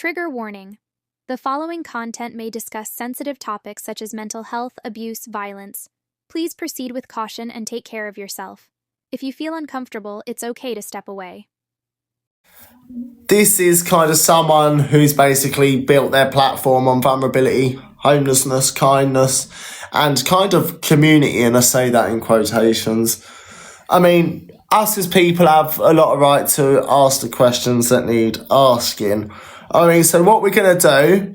Trigger warning. The following content may discuss sensitive topics such as mental health, abuse, violence. Please proceed with caution and take care of yourself. If you feel uncomfortable, it's okay to step away. This is kind of someone who's basically built their platform on vulnerability, homelessness, kindness, and kind of community, and I say that in quotations. I mean, us as people have a lot of right to ask the questions that need asking. I mean, so what we're going to do,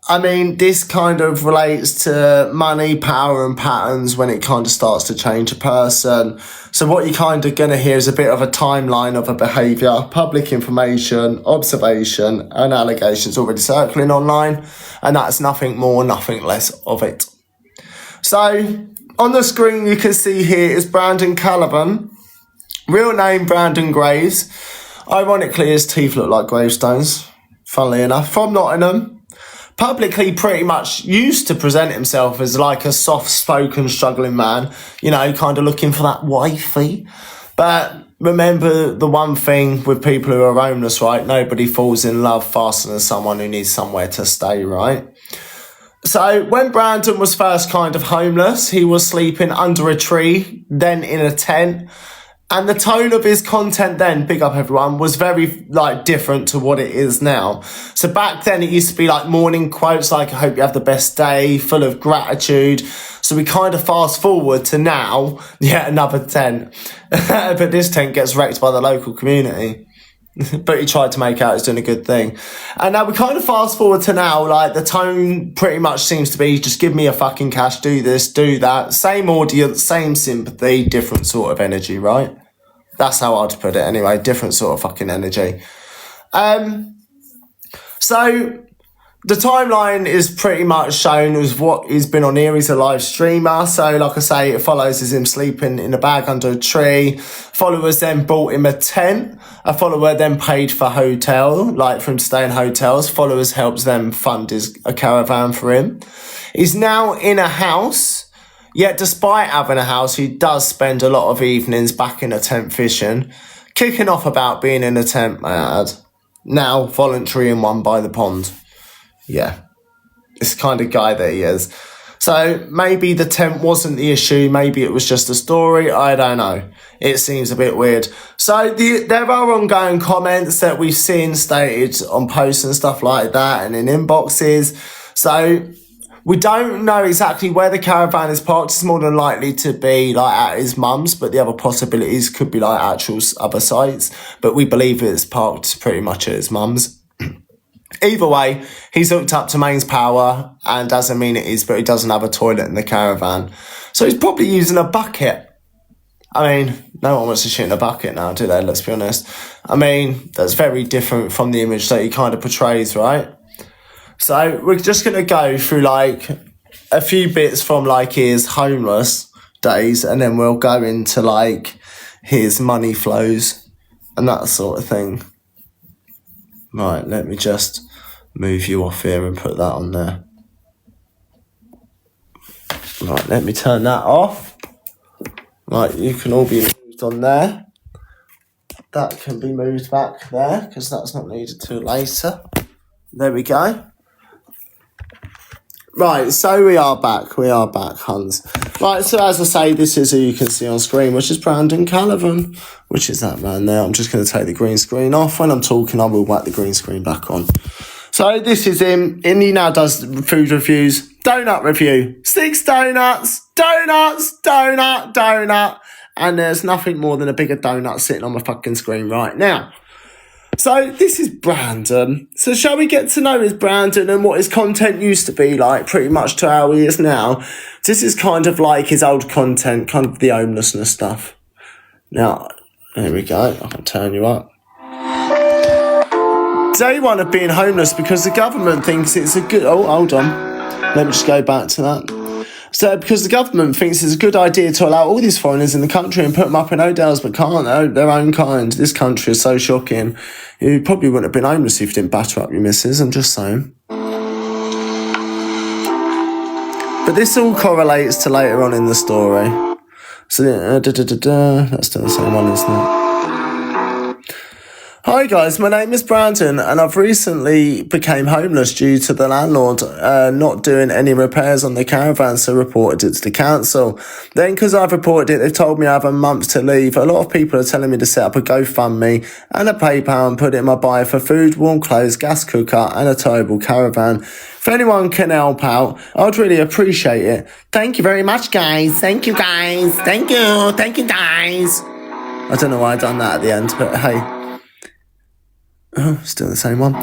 I mean, this kind of relates to money, power and patterns when it kind of starts to change a person. So what you're kind of going to hear is a bit of a timeline of a behaviour, public information, observation and allegations already circling online. And that's nothing more, nothing less of it. So on the screen you can see here is Brandon Caliban. Real name Brandon Graves. Ironically, his teeth look like gravestones, funnily enough, from Nottingham. Publicly pretty much used to present himself as like a soft-spoken, struggling man, you know, kind of looking for that wifey. But remember the one thing with people who are homeless, right? Nobody falls in love faster than someone who needs somewhere to stay, right? So when Brandon was first kind of homeless, he was sleeping under a tree, then in a tent. And the tone of his content then, big up everyone, was very like different to what it is now. So back then it used to be like morning quotes like, I hope you have the best day, full of gratitude. So we kind of fast forward to now, yet another tent. But this tent gets wrecked by the local community. But he tried to make out he's doing a good thing. And now we kind of fast forward to now, like the tone pretty much seems to be just give me a fucking cash, do this, do that. Same audience, same sympathy, different sort of energy, right? That's how I'd put it anyway, different sort of fucking energy. So the timeline is pretty much shown as what he's been on here. He's a live streamer. So like I say, it follows as him sleeping in a bag under a tree. Followers then bought him a tent. A follower then paid for hotel, like for him to stay in hotels. Followers helps them fund a caravan for him. He's now in a house. Yet despite having a house, he does spend a lot of evenings back in a tent fishing. Kicking off about being in a tent, may I add. Now voluntary in one by the pond. Yeah, it's the kind of guy that he is. So maybe the tent wasn't the issue. Maybe it was just a story. I don't know. It seems a bit weird. So there are ongoing comments that we've seen stated on posts and stuff like that and in inboxes. So we don't know exactly where the caravan is parked. It's more than likely to be like at his mum's, but the other possibilities could be like actual other sites. But we believe it's parked pretty much at his mum's. Either way, he's hooked up to mains power and has amenities, but he doesn't have a toilet in the caravan. So he's probably using a bucket. I mean, no one wants to shit in a bucket now, do they? Let's be honest. I mean, that's very different from the image that he kind of portrays, right? So we're just going to go through like a few bits from like his homeless days, and then we'll go into like his money flows and that sort of thing. Right, let me just move you off here and put that on there. Right, let me turn that off. Right, you can all be moved on there. That can be moved back there because that's not needed till later. There we go. Right, so we are back, Hans. Right, so as I say, this is who you can see on screen, which is Brandon Caliban, which is that man there. I'm just going to take the green screen off. When I'm talking, I will whack the green screen back on. So this is him, and he now does food reviews. Donut review. 6 donuts, donut. And there's nothing more than a bigger donut sitting on my fucking screen right now. So this is Brandon. So shall we get to know his Brandon and what his content used to be like pretty much to how he is now? This is kind of like his old content, kind of the homelessness stuff. Now, there we go. I can turn you up. Day one of being homeless because the government thinks it's a good... Oh, hold on. Let me just go back to that. So because the government thinks it's a good idea to allow all these foreigners in the country and put them up in hotels, but can't, their own kind. This country is so shocking. You probably wouldn't have been homeless if you didn't batter up your missus, I'm just saying. But this all correlates to later on in the story. So, that's still the same one, isn't it? Hi guys, my name is Brandon and I've recently became homeless due to the landlord not doing any repairs on the caravan, so reported it to the council. Then because I've reported it, they've told me I have a month to leave. A lot of people are telling me to set up a GoFundMe and a PayPal and put it in my bio for food, warm clothes, gas cooker and a towable caravan. If anyone can help out, I'd really appreciate it. Thank you very much guys. Thank you guys. Thank you. Thank you guys. I don't know why I done that at the end, but hey. Oh, still the same one.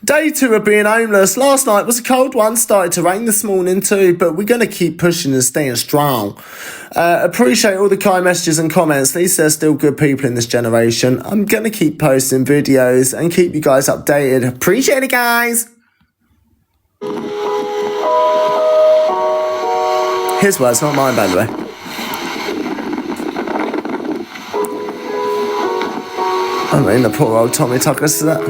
Day 2 of being homeless. Last night was a cold one. Started to rain this morning too, but we're going to keep pushing and staying strong. Appreciate all the kind messages and comments. At least there's still good people in this generation. I'm going to keep posting videos and keep you guys updated. Appreciate it, guys. His words, not mine, by the way. I mean, the poor old Tommy Tucker to that.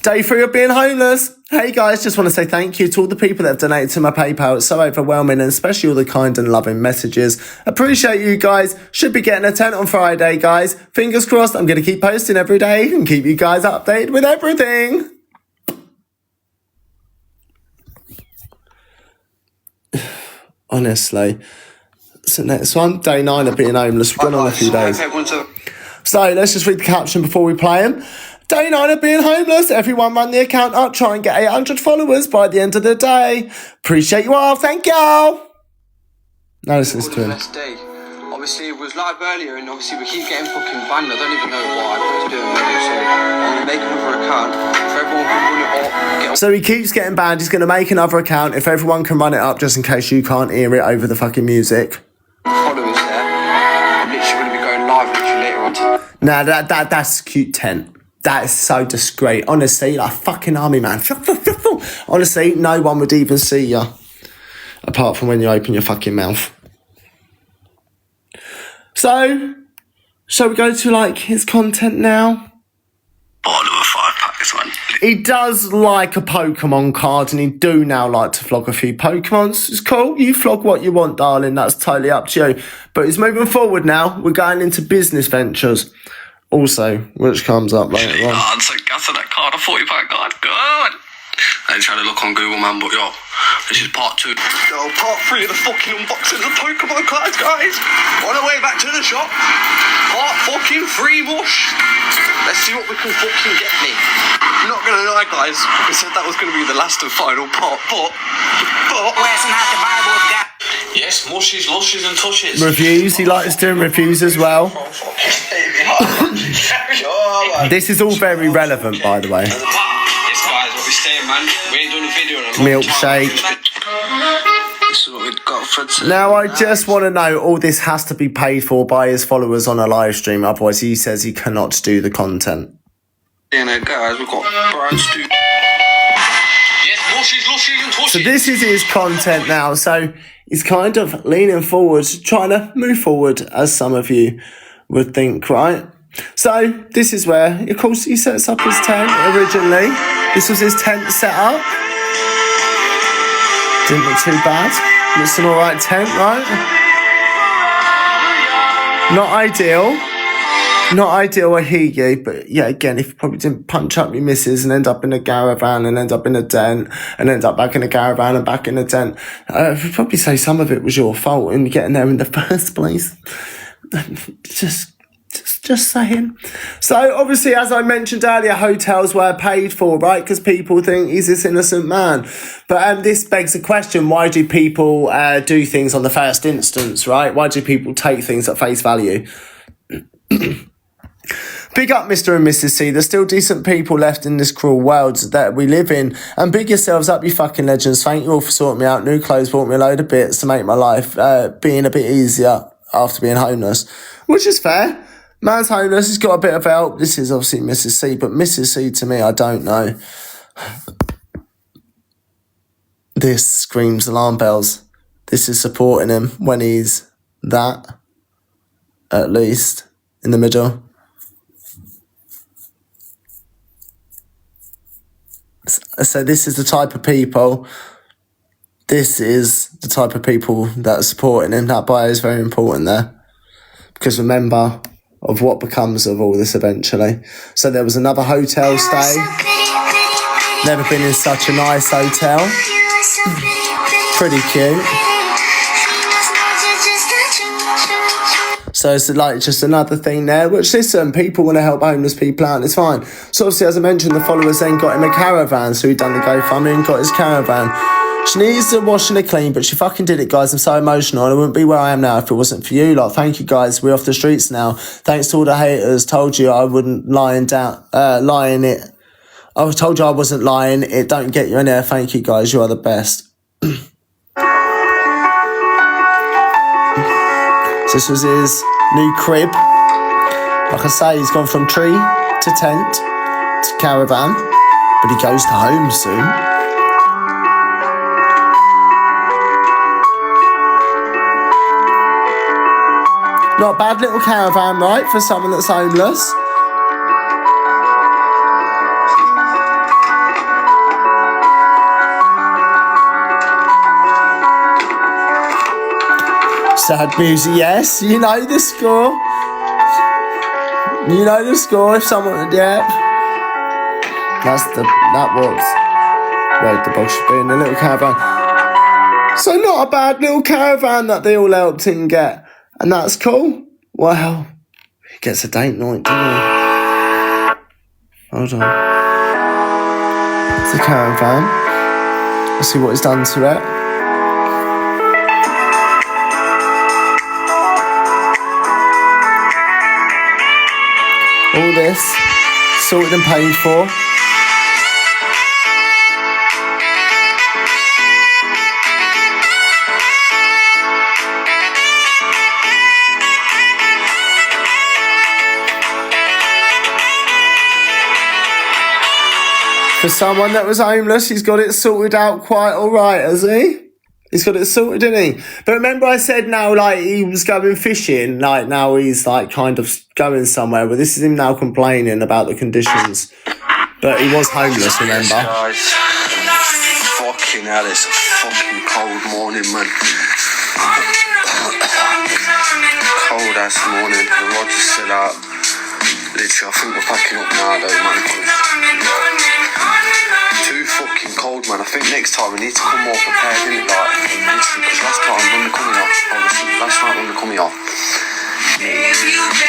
Day 3 of being homeless. Hey guys, just want to say thank you to all the people that have donated to my PayPal. It's so overwhelming, and especially all the kind and loving messages. Appreciate you guys. Should be getting a tent on Friday, guys. Fingers crossed. I'm going to keep posting every day and keep you guys updated with everything. Honestly. So next one, day 9 of being homeless. We've gone on a few days. So let's just read the caption before we play him. Day 9 of being homeless. Everyone run the account up. Try and get 800 followers by the end of the day. Appreciate you all. Thank y'all. Now listen to him. Obviously, it was live earlier, and obviously we keep getting fucking banned. I don't even know why, but it's doing video, so I'm gonna make another account for everyone can run it up. So he keeps getting banned. He's going to make another account if everyone can run it up, just in case you can't hear it over the fucking music. Followers there. I'm literally going to be going live literally later on. Nah, that's cute tent. That is so discreet. Honestly, like fucking army man. Honestly, no one would even see you. Apart from when you open your fucking mouth. So, shall we go to like his content now? Bottle of a 5-pack, this one. He does like a Pokemon card, and he do now like to flog a few Pokemons. It's cool. You flog what you want, darling. That's totally up to you. But he's moving forward now. We're going into business ventures. Also, which comes up later on. I'm so gassed at that card, a 40-pack card. Good. I ain't trying to look on Google, man, but yo, this is part 2. Yo, part 3 of the fucking unboxing of Pokemon cards, guys. On our way back to the shop. Part fucking 3 mush. Let's see what we can fucking get me. I'm not gonna lie, guys. I said that was gonna be the last and final part, but. Yes, mushes, lushes, and tushes. Reviews. He likes doing reviews as well. This is all very relevant, by the way. Yes, guys, what we saying, man. We ain't done a video on a Milkshake. This is what we've got for today. Now, I just want to know, all this has to be paid for by his followers on a live stream. Otherwise, he says he cannot do the content. You know, guys, we've got brands to. Yes, mushes, lushes, and tushes. So this is his content now. So he's kind of leaning forward, trying to move forward, as some of you would think, right? So this is where, of course, he sets up his tent originally. This was his tent set up. Didn't look too bad. It's an alright tent, right? Not ideal. Not ideal, I hear you. But yeah, again, if you probably didn't punch up your missus and end up in a caravan and end up in a tent and end up back in a caravan and back in a tent, I'd probably say some of it was your fault in getting there in the first place. Just saying. So obviously, as I mentioned earlier, hotels were paid for, right? Because people think he's this innocent man. But this begs the question, why do people do things on the first instance, right? Why do people take things at face value? Big up Mr. and Mrs. C. There's still decent people left in this cruel world that we live in. And big yourselves up, you fucking legends. Thank you all for sorting me out. New clothes bought me a load of bits to make my life being a bit easier after being homeless. Which is fair. Man's homeless, he's got a bit of help. This is obviously Mrs. C, but Mrs. C to me, I don't know. This screams alarm bells. This is supporting him when he's that, at least, in the middle. So this is the type of people this is the type of people that are supporting him. That bio is very important there. Because remember of what becomes of all this eventually. So there was another hotel stay. Never been in such a nice hotel. Pretty cute. So it's like just another thing there, which listen, people want to help homeless people out and it's fine. So obviously, as I mentioned, the followers then got him a caravan, so he done the GoFundMe and got his caravan. She needs to wash and a clean, but she fucking did it, guys. I'm so emotional. I wouldn't be where I am now if it wasn't for you. Like, thank you, guys. We're off the streets now. Thanks to all the haters. Told you I wouldn't lie in it. I told you I wasn't lying. It don't get you in there. Thank you, guys. You are the best. So this was his new crib. Like I say, he's gone from tree to tent to caravan, but he goes to home soon. Not a bad little caravan, right, for someone that's homeless. Sad music, yes, you know the score. You know the score if someone, yeah. That was where the box should be, in a little caravan. So not a bad little caravan that they all helped him get. And that's cool. Wow. He gets a date night, doesn't he? Hold on. It's a caravan. Let's see what he's done to it. All this sorted and paid for. For someone that was homeless, he's got it sorted out quite alright, has he? He's got it sorted, didn't he? But remember I said now, like, he was going fishing, like, now he's, like, kind of going somewhere, but this is him now complaining about the conditions. But he was homeless, remember? Guys, fucking hell, it's a fucking cold morning, man. Cold ass morning, the rods are still out. Literally, I think we're packing up now, though, man. Too fucking cold, man. I think next time we need to come more prepared, innit? Like, literally, because last night when we were coming off, it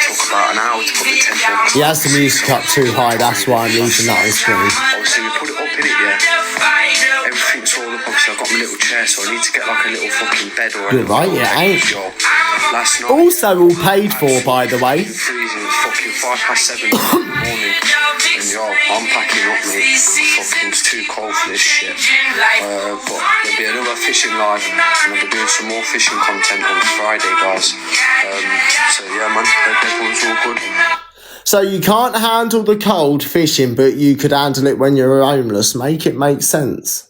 took about an hour to put the tent up. He has the music up too high, that's why I'm leaving that on screen. Obviously, we put it up in it, yeah. Everything's all up, obviously, I've got my little chair, so I need to get like a little fucking bed or You're right, yeah, ain't. Last night, Also all paid for, by the way. Freezing, it's fucking 7:05 in the morning. And yo, I'm packing up, mate. Fucking, it's too cold for this shit. But there'll be another fishing live, and I'll be doing some more fishing content on Friday, guys. So yeah, man, hope everyone's all good. So you can't handle the cold fishing, but you could handle it when you're homeless. Make it make sense.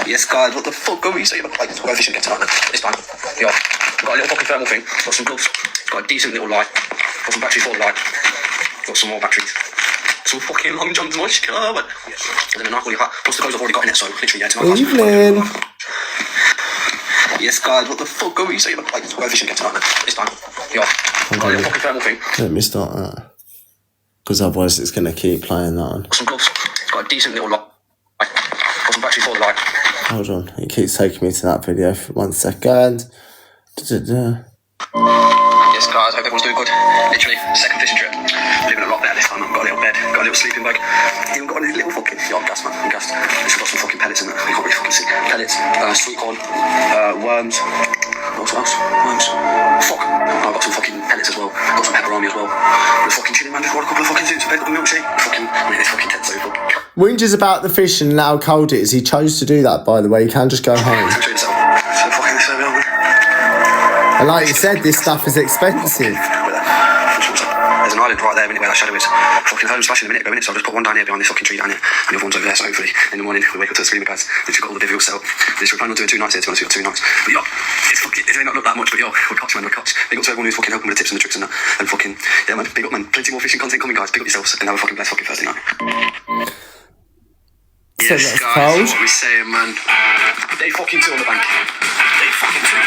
Yes, guys, what the fuck are we saying? Like, go fishing, get tonight, it's fine. Yo, got a little fucking thermal thing, got some gloves, got a decent little light, got some batteries for the light, got some more batteries. Some fucking long johns, my car, but and then a night hat. Plus the clothes I've already got in it, so literally, yeah, tonight. Evening. Yes, guys, what the fuck are we saying? Like, go fishing, get tonight, it's fine. Yo, got a little fucking thermal thing. Let me start that. Because otherwise it's going to keep playing that on. Got some gloves, it's got a decent little light, got some batteries for the light. Hold on, it keeps taking me to that video for 1 second. Yes, guys, hope everyone's doing good. Literally, second fishing trip. Living a lot better this time. I've got a little bed, got a little sleeping bag. Even got a little fucking, yo, I'm gassed, man. I'm gassed. Literally got some fucking pellets in there. You can't really fucking see. Pellets, sweet corn, worms. What else? Worms. Fuck. I've got some fucking pellets as well. Got some pepperoni as well. We're fucking chilling, man. Just got a couple of fucking suits of bed, got a milkshake. Fucking, I mean, this fucking tent's so full. Whinges about the fishing and how cold it is. He chose to do that, by the way. You can just go home. And like you said, this stuff is expensive. There's an island right there, a minute where that shadow is. Fucking home splashing a minute ago, innit? So I'll just put one down here behind this fucking tree down here, and the other one's over there. So hopefully, in the morning, we wake up to the sleeping pads, which we've got all the difficult stuff. We're planning on doing 2 nights here, to be honest, we've got 2 nights. But yo, it's fucking, it may not look that much, but yo, we're cops, man, we're cops. Big up to everyone who's fucking helping with the tips and the tricks and that. And fucking, yeah, man, big up, man. Plenty more fishing content coming, guys. Big up yourselves, and have a fucking blessed fucking Thursday night. So Yes, that's guys, cold. that's what we're saying, man. Day fucking 2 on the bank. Day fucking 2.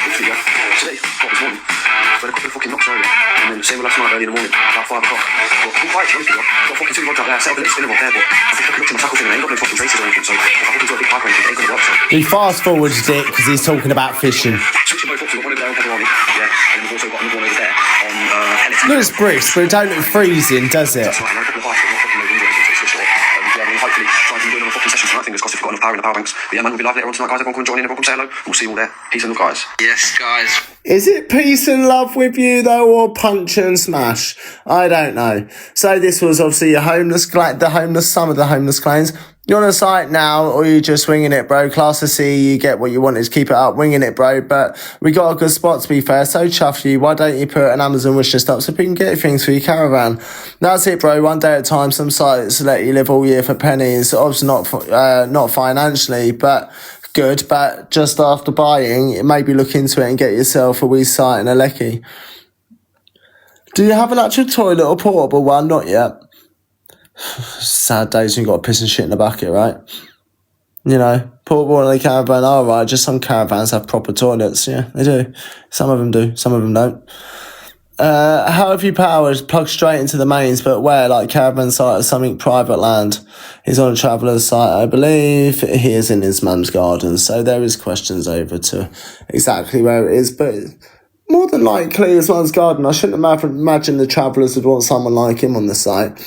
Literally, yeah. Today, what was morning? We had a couple of fucking knocks earlier. And then same with last night early in the morning, about 5 o'clock. But I'm quite close to you. Got fucking 2 rods out there. Set up a little spinner up there, but I think I looked in the tackle thing and I ain't got no fucking traces or anything. So if I fucking do a big pipe or anything, it ain't gonna work. So He fast forwards it because he's talking about fishing. switching both up, so we've got one over there on Pablo Army. Yeah. And then we've also got another one over there on Pellets. Looks brisk, but it don't look freezing, does it? That's right, and a couple of bites, but not fucking no windows until it's switched off. Yeah, I mean, hopefully try and do another fucking session tonight. Fingers crossed if we've got enough power in the power banks. But yeah, man, we'll be live later on tonight, guys. Everyone come and join in. Everyone come say hello. We'll see you all there. Peace and love, guys. Yes, guys. Is it peace and love with you though, or punch and smash? I don't know. So this was obviously some of the homeless claims. You're on a site now, or you just winging it, bro. Class of C, you get what you wanted, keep it up, winging it, bro. But we got a good spot, to be fair. So chuff you. Why don't you put an Amazon wish list up so people can get things for your caravan? That's it, bro. One day at a time. Some sites let you live all year for pennies. Obviously not financially, but good. But just after buying, maybe look into it and get yourself a wee site and a lecky. Do you have an actual toilet or portable one? Not yet. Sad days when you got to piss and shit in a bucket, right? You know, portable in a caravan, alright, just some caravans have proper toilets, yeah, they do. Some of them do, some of them don't. How have you powered? Plug straight into the mains, but where? Like caravan site or something private land? He's on a traveller's site, I believe. He is in his mum's garden, so there is questions over to exactly where it is, but more than likely his mum's garden. I shouldn't imagine the travellers would want someone like him on the site.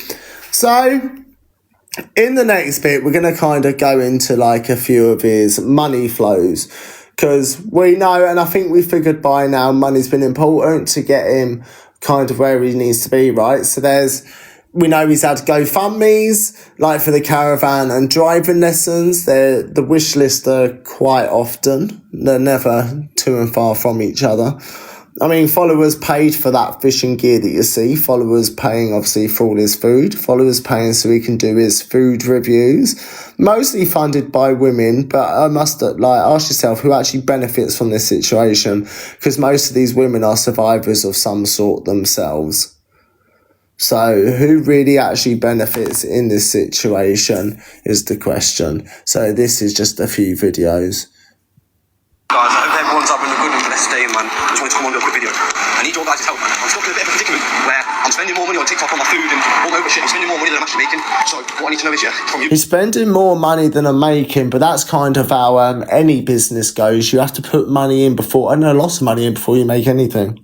So, in the next bit, we're going to kind of go into like a few of his money flows. Because we know, and I think we figured by now, money's been important to get him kind of where he needs to be, right? So we know he's had GoFundMes, like for the caravan and driving lessons. The wish list are quite often. They're never too and far from each other. I mean, followers paid for that fishing gear that you see. Followers paying, obviously, for all his food. Followers paying so he can do his food reviews. Mostly funded by women, but I must ask yourself who actually benefits from this situation, because most of these women are survivors of some sort themselves. So who really actually benefits in this situation is the question. So this is just a few videos. Guys, I hope everyone's having a good and blessed day, man. I just wanted to come on and do a quick video. I need your guys' help, man. I'm stuck in a bit of a predicament where I'm spending more money on TikTok on my food and all over shit. I'm spending more money than I'm actually making. So what I need to know is, from you. He's spending more money than I'm making, but that's kind of how any business goes. You have to put money in before, lots of money in before you make anything.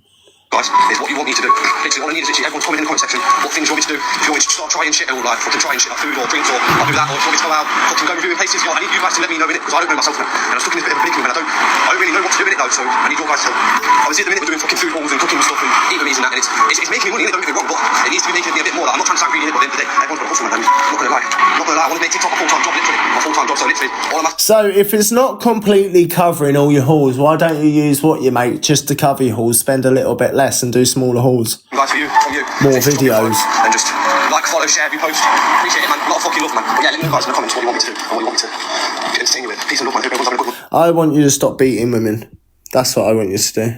Guys, is what you want me to do. Literally, all I need is literally everyone comment in the comment section what things you want me to do. If you want me to start trying shit, or like fucking trying shit like food or drinks, or I'll do that, or if you want me to go out, fucking go reviewing places, I need you guys to let me know in it, because I don't know myself, man. And I'm stuck in this bit of a predicament, and I don't really know what to do in it though, so I need your guys' help. Obviously at the minute we're doing fucking food hauls and cooking stuff and eating and that, and it's making me money, don't get me wrong, but it needs to be making me a bit more. Like, I'm not trying to sound greedy in it, but at the end of the day, everyone's got a hustle, man. I'm not gonna lie. I want to make TikTok a full-time job, literally. My full-time job, so literally all I'm asking. So if it's not completely covering all your hauls, why don't you use what you make just to cover your hauls, spend a little bit less and do smaller hauls? Guys, from you. More videos. And just like, follow, share, repost. Appreciate it, man. A lot of fucking love, man. But yeah, let me know guys in the comments what you want me to do and what you want me to entertain you with. Peace and love, man. Hope everyone's having a good one. I want you to stop beating women. That's what I want you to do.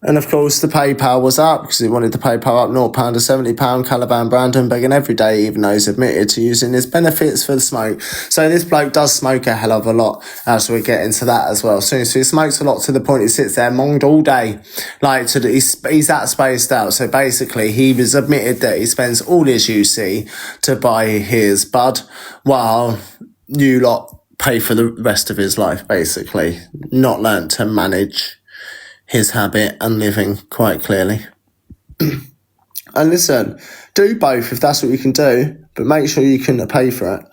And of course, the PayPal was up because he wanted the PayPal up £0 to £70. Caliban Brandon begging every day, even though he's admitted to using his benefits for the smoke. So this bloke does smoke a hell of a lot, as we get into that as well. So he smokes a lot to the point he sits there monged all day. He's that spaced out. So basically, he was admitted that he spends all his UC to buy his bud, while you lot pay for the rest of his life, basically. Not learnt to manage his habit and living quite clearly. And listen, do both if that's what you can do, but make sure you can pay for it.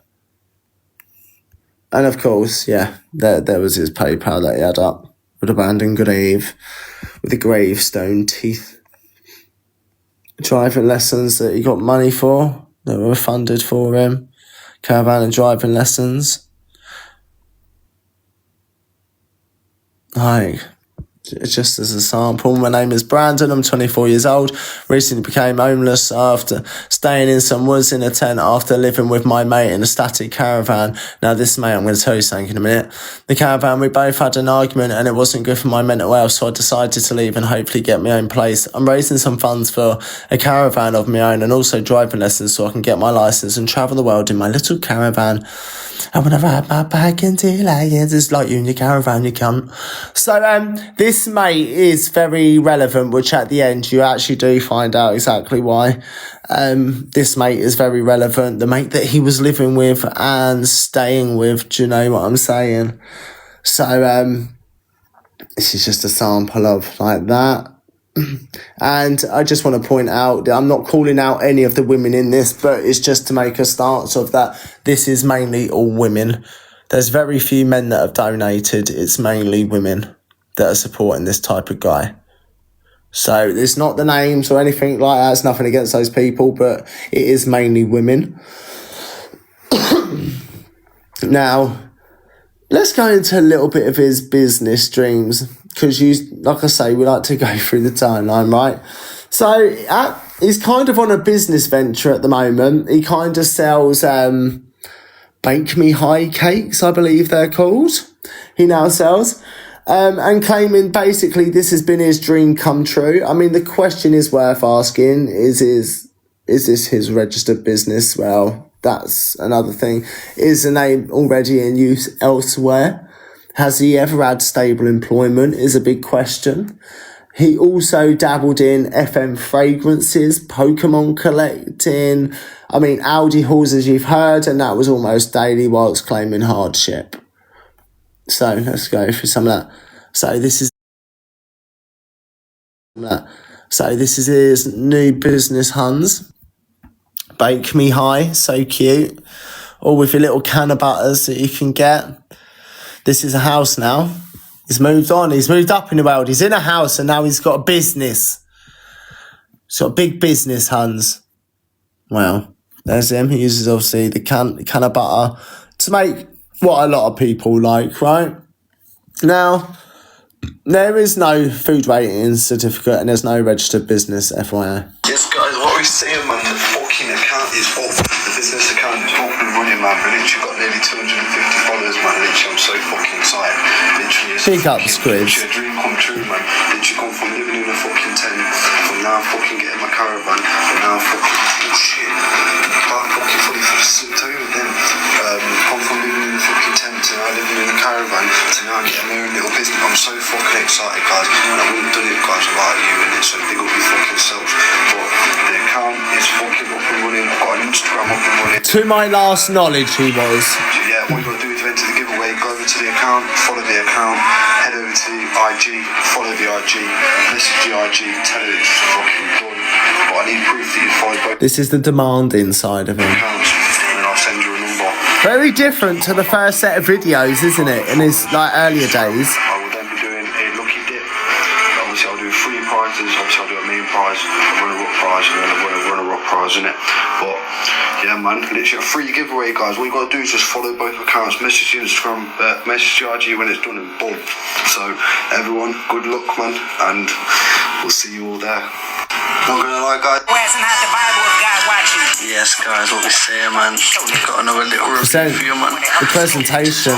And of course, yeah, there was his PayPal that he had up with abandoned grave, with the gravestone teeth. Driving lessons that he got money for, that were funded for him. Caravan and driving lessons. Like, just as a sample, my name is Brandon, I'm 24 years old, recently became homeless after staying in some woods in a tent after living with my mate in a static caravan. Now this mate, I'm going to tell you something in a minute. The caravan, we both had an argument and it wasn't good for my mental health, so I decided to leave and hopefully get my own place. I'm raising some funds for a caravan of my own and also driving lessons so I can get my license and travel the world in my little caravan. I wanna ride my bike until I get just like you in your caravan, you cunt. So this mate is very relevant, which at the end you actually do find out exactly why. This mate is very relevant. The mate that he was living with and staying with, do you know what I'm saying? So this is just a sample of like that. And I just want to point out that I'm not calling out any of the women in this, but it's just to make a stance of that this is mainly all women. There's very few men that have donated. It's mainly women that are supporting this type of guy. So it's not the names or anything like that. It's nothing against those people, but it is mainly women. Now, let's go into a little bit of his business dreams, because like I say, we like to go through the timeline, right? So he's kind of on a business venture at the moment. He kind of sells Bake Me High cakes, I believe they're called. He now sells. And claiming basically this has been his dream come true. I mean, the question is worth asking, is this his registered business? Well, that's another thing. Is the name already in use elsewhere? Has he ever had stable employment is a big question. He also dabbled in FM fragrances, Pokemon collecting, I mean, Audi halls as you've heard, and that was almost daily whilst claiming hardship. So let's go through some of that. So this is his new business, Hans. Bake Me High, so cute. All with your little can of butters that you can get. This is a house now. He's moved on. He's moved up in the world. He's in a house and now he's got a business. He's got a big business, Hans. Well, there's him. He uses obviously the can of butter to make what a lot of people like, right? Now, there is no food rating certificate and there's no registered business, FYI. Yes, guys, what we're saying, man, the fucking account is up. The business account is up and running, man. We literally got nearly 250 followers, man. Literally, I'm so fucking excited. Literally, it's big up, Squid. Literally a dream come true, man. Literally come from living in a fucking tent, from now fucking getting my caravan, from now fucking, oh shit, I fucking fully slipped over then. Come from living in a fucking tent to now living in a caravan to now getting my own little business. I'm so fucking excited, guys. And I wouldn't have done it, guys, without you in it, so big up your fucking self. But the account is fucking up and running. I've got an Instagram up and running. To my last knowledge, he was. So yeah, what you got to do is enter the giveaway, go over to the account, follow the account, head over to the IG, follow the IG, message the IG, tell it it's fucking done. But I need proof that you followed both This is the demanding side of him. accounts, and then I'll send you a number. Very different to the first set of videos, isn't it? In his earlier days. I will then be doing a lucky dip. Obviously, I'll do 3 prizes. Obviously, I'll do a main prize, a runner-up prize, and then a runner-up prize in it. But yeah, man, literally a free giveaway, guys. What you got to do is just follow both accounts, message the Instagram, message the IG when it's done, and boom. So everyone, good luck, man, and we'll see you all there. Not gonna lie, guys. Yes, guys, what we say, man. Got another little review for you, man. The presentation,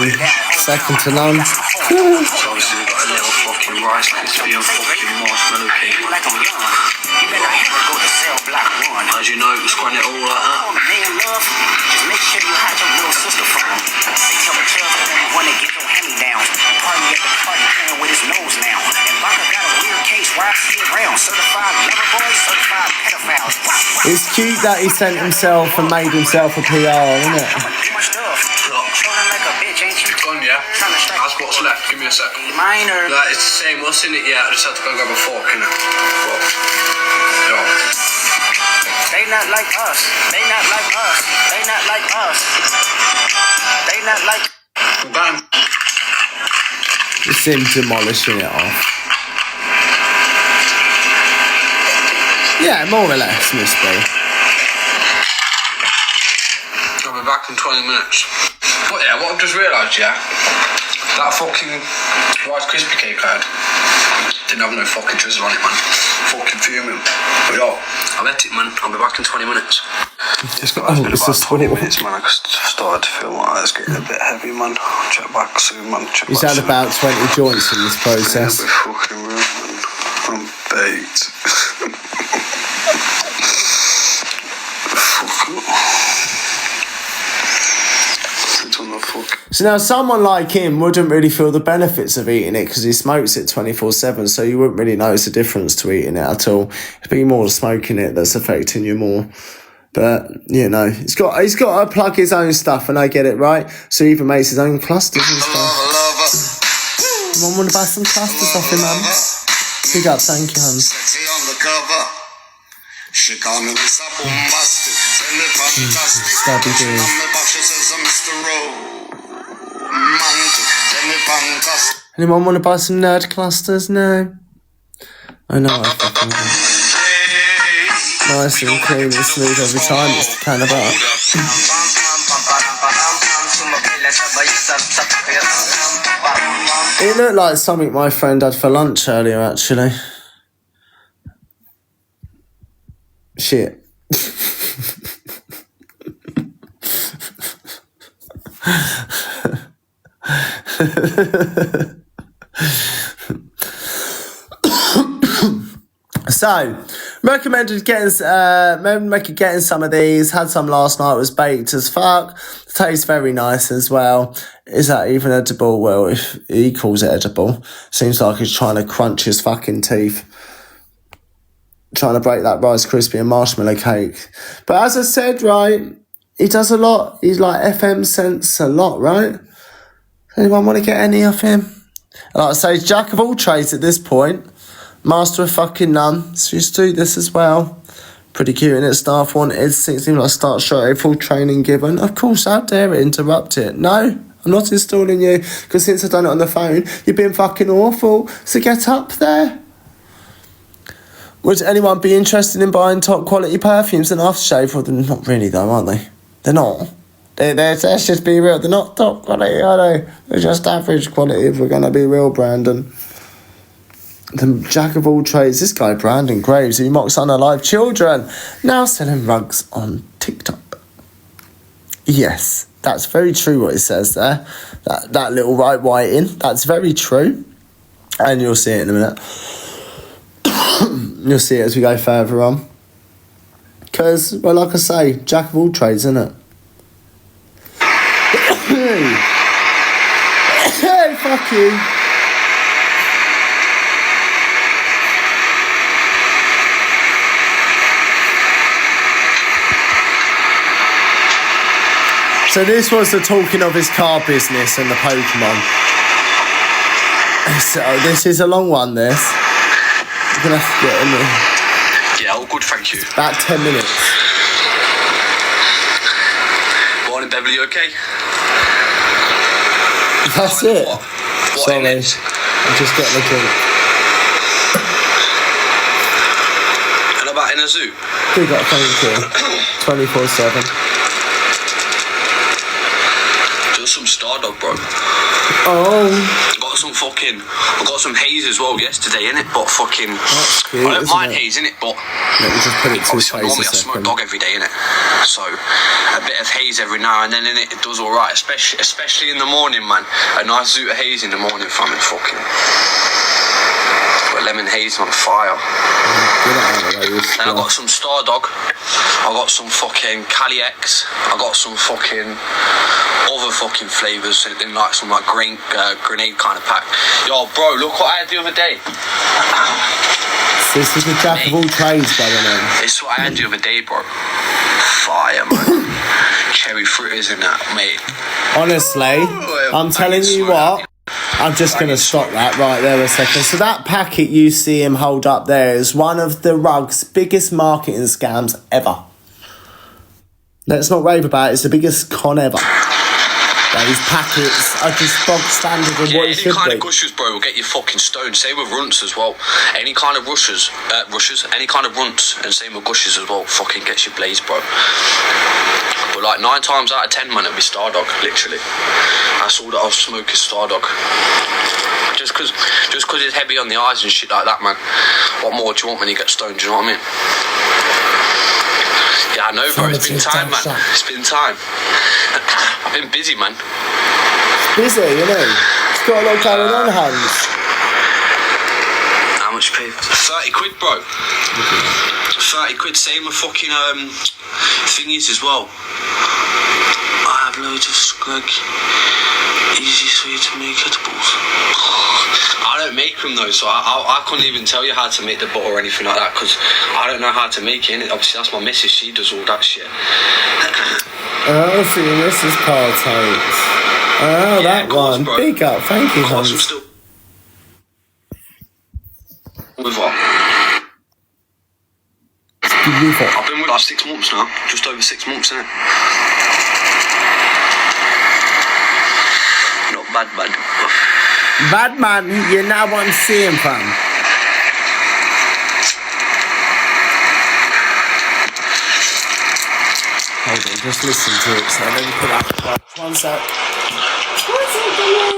second to none. So obviously we got a little fucking rice crispy and fucking marshmallow cake. As you know, it's quite it all like that. It's cute that he sent himself and made himself a PR, isn't it? It's gone, yeah? That's what's left. Give me a sec. Minor. Like, it's the same. What's in it? Yeah, I just had to go and grab a fork, innit? But, yeah. They not like us. They not like us. They not like us. They not like. Bam. It's him demolishing it off. Yeah, more or less, must be. I'll be back in 20 minutes. But yeah, what I've just realised, yeah, that fucking Rice Krispie cake I had didn't have no fucking drizzle on it, man. Fucking fuming. But yo, I've ate it, man. I'll be back in 20 minutes. It's been about 20 minutes, man. I started to feel like it's getting a bit heavy, man. I'll check back soon, man. He's had about 20 joints in this process. Yeah, fucking real, man. I'm baked. Fuck up. It's on the So now someone like him wouldn't really feel the benefits of eating it because he smokes it 24/7, so you wouldn't really notice the difference to eating it at all. It'd be more smoking it that's affecting you more. But, you know, he's got to plug his own stuff, and I get it, right? So he even makes his own clusters and stuff. Mum, want to buy some clusters off him, Mum? Big up, thank you, Hans. Stabby Anyone want to buy some nerd clusters? No. I know I fucking do. Nice and clean and smooth every time. It's the kind of art. It looked like something my friend had for lunch earlier, actually. Shit. So, recommended getting some of these. Had some last night. Was baked as fuck. Tastes very nice as well. Is that even edible? Well, if he calls it edible, seems like he's trying to crunch his fucking teeth, trying to break that Rice Krispie and marshmallow cake. But as I said, right, he does a lot. He's like FM Sense a lot, right? Anyone want to get any of him? Like I say, he's jack of all trades at this point. Master of fucking none. So just do this as well. Pretty cute, innit? Staff wanted. Seems like start straight, full training given. Of course, how dare it interrupt it? No, I'm not installing you. Because since I've done it on the phone, you've been fucking awful. So get up there. Would anyone be interested in buying top quality perfumes and aftershave? Well, they're not really though, aren't they? They're not. Let's just be real. They're not top quality, are they? They're just average quality if we're going to be real, Brandon. The jack of all trades, this guy Brandon Graves, who mocks unalive children, now selling rugs on TikTok. Yes, that's very true what it says there. That little right whiting, that's very true. And you'll see it in a minute. You'll see it as we go further on. Because, well, like I say, jack of all trades, isn't it? Hey, fuck you. So this was the talking of his car business and the Pokemon. So this is a long one, this. You're going to have to get in there. Yeah, all good, thank you. About 10 minutes. Morning, Beverly, you okay? That's it. What Sorry. in it? I'm just getting a drink. And about in a zoo? Big up, thank you. 24/7. Some Stardog, bro. Oh. I got some haze as well yesterday, innit? But fucking, That's cute, I don't mind isn't it? haze, innit? But Let me just put it to his obviously, face normally a I smoke second. dog every day, innit? So a bit of haze every now and then, innit? It does all right, especially in the morning, man. A nice zoot of haze in the morning, fam, and fucking put lemon haze on fire. Then I got some Stardog. I got some fucking Cali X. I got some fucking other fucking flavours in like some like grenade kind of pack. Yo, bro, look what I had the other day. This is the jack of all trades going on. This is what I had the other day, bro. Fire, man. Cherry fritters and that, mate. Honestly, I'm telling you what. I'm just going to stop that right there a second. So that packet you see him hold up there is one of the rug's biggest marketing scams ever. Let's not rave about it. It's the biggest con ever. These packets are just bog standard of what it should be. Any kind of gushers, bro, will get you fucking stoned. Same with runts as well. Any kind of rushes, any kind of runts, and same with gushers as well, fucking gets you blazed, bro. But like 9 times out of 10, man, it'll be Stardog, literally. That's all that I'll smoke is Stardog. Just cause it's heavy on the eyes and shit like that, man. What more do you want when you get stoned, do you know what I mean? Yeah, I know, bro. It's been time, man. It's been time. I've been busy, man. Busy, you know. It's got a lot going on, Hans. How much you pay? 30 quid, bro. 30 quid. Same with fucking thingies as well. loads of scrag. Easiest way to make edibles. I don't make them though, so I couldn't even tell you how to make the butter or anything like that, because I don't know how to make it. Obviously, that's my missus, she does all that shit. Oh, so your missus partakes. Oh, yeah, that one. Bro. Big up, thank you, Hans. With what? I've been with like 6 months now, just over 6 months, innit? Not bad. Bad man, you know what I'm saying, fam. Hold on, just listen to it, so let me put that. 1 sec. 1 second.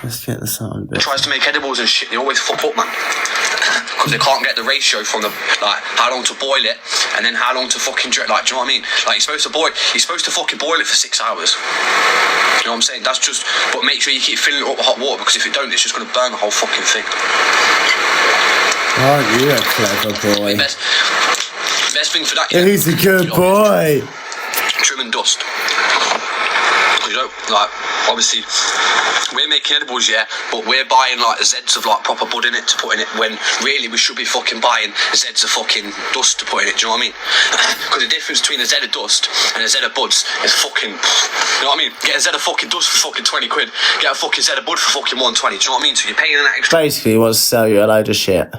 Let's get the sound bit. Tries to make edibles and shit, they always fuck up, man. Because they can't get the ratio from the, like, how long to boil it, and then how long to fucking drink, like, do you know what I mean? Like, you're supposed to fucking boil it for 6 hours. You know what I'm saying? That's just, but make sure you keep filling it up with hot water, because if you don't, it's just going to burn the whole fucking thing. Aren't you a clever boy? Best thing for that, he's a good boy. Trim and dust. You know, like, obviously, we're making edibles, yeah, but we're buying like Zeds of like proper bud in it to put in it, when really we should be fucking buying Zeds of fucking dust to put in it. Do you know what I mean? Because the difference between a Zed of dust and a Zed of buds is fucking, you know what I mean? Get a Zed of fucking dust for fucking 20 quid, get a fucking Zed of bud for fucking 120. Do you know what I mean? So you're paying an extra. Basically, he wants to sell you a load of shit.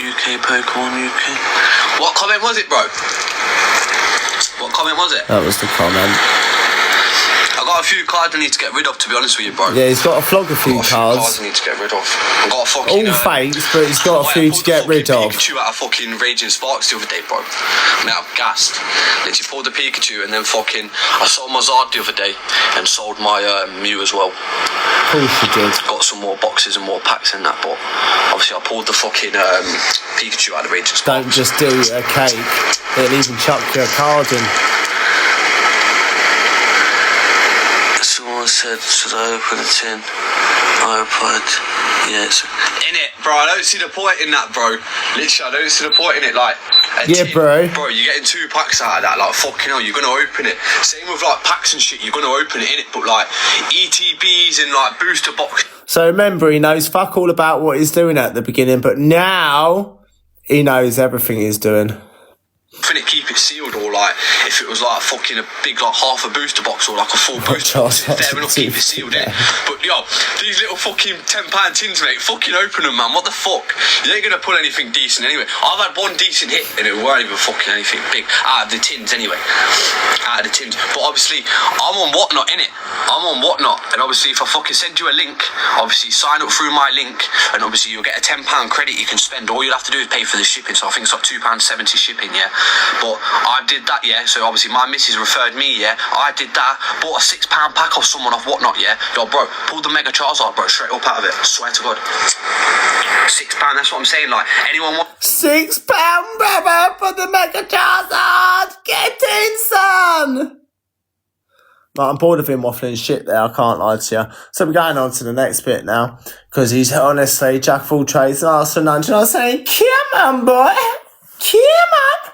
UK Pokemon UK. What comment was it, bro? What comment was it? That was the comment. I got a few cards I need to get rid of, to be honest with you, bro. Yeah, he's got to flog a few cards. I need to get rid of. I got a fucking, all fakes, but he's got a few to get rid of. Pikachu out of fucking Raging Sparks the other day, bro. I mean, I'm gassed. Literally pulled the Pikachu and then fucking, I sold my Zard the other day and sold my Mew as well. Of course you did. Got some more boxes and more packs in that, but obviously I pulled the fucking Pikachu out of Raging Sparks. Don't just do a cake, it'll even chuck your card in. Someone said, should I open a tin? I replied, yes. In it, bro, I don't see the point in that, bro. Literally, I don't see the point in it, like, yeah, tin, bro. Bro, you're getting 2 packs out of that, like, fucking hell, you're gonna open it. Same with, like, packs and shit, you're gonna open it, innit? But, like, ETBs and, like, booster box. So remember, he knows fuck all about what he's doing at the beginning, but now he knows everything he's doing. It, keep it sealed, or like if it was like fucking a big like half a booster box or like a full booster box, fair enough, keep it sealed in. But yo, these little fucking £10 tins, mate, fucking open them, man. What the fuck? You ain't gonna pull anything decent anyway. I've had one decent hit and it weren't even fucking anything big out of the tins anyway. Out of the tins. But obviously I'm on Whatnot, innit? I'm on Whatnot, and obviously if I fucking send you a link, obviously sign up through my link, and obviously you'll get a £10 credit you can spend. All you'll have to do is pay for the shipping, so I think it's like £2.70 shipping, yeah. But I did that, yeah, so obviously my missus referred me, yeah, I did that, bought a £6 pack off someone off Whatnot, yeah, yo, bro, pulled the Mega Charizard, bro, straight up out of it, I swear to God. £6, that's what I'm saying, like, anyone want... £6, brother, for the Mega Charizard, get in, son! Like, I'm bored of him waffling shit there, I can't lie to you. So we're going on to the next bit now, because he's honestly jack of all trades and asked for none, and I was saying, come on, boy, come on.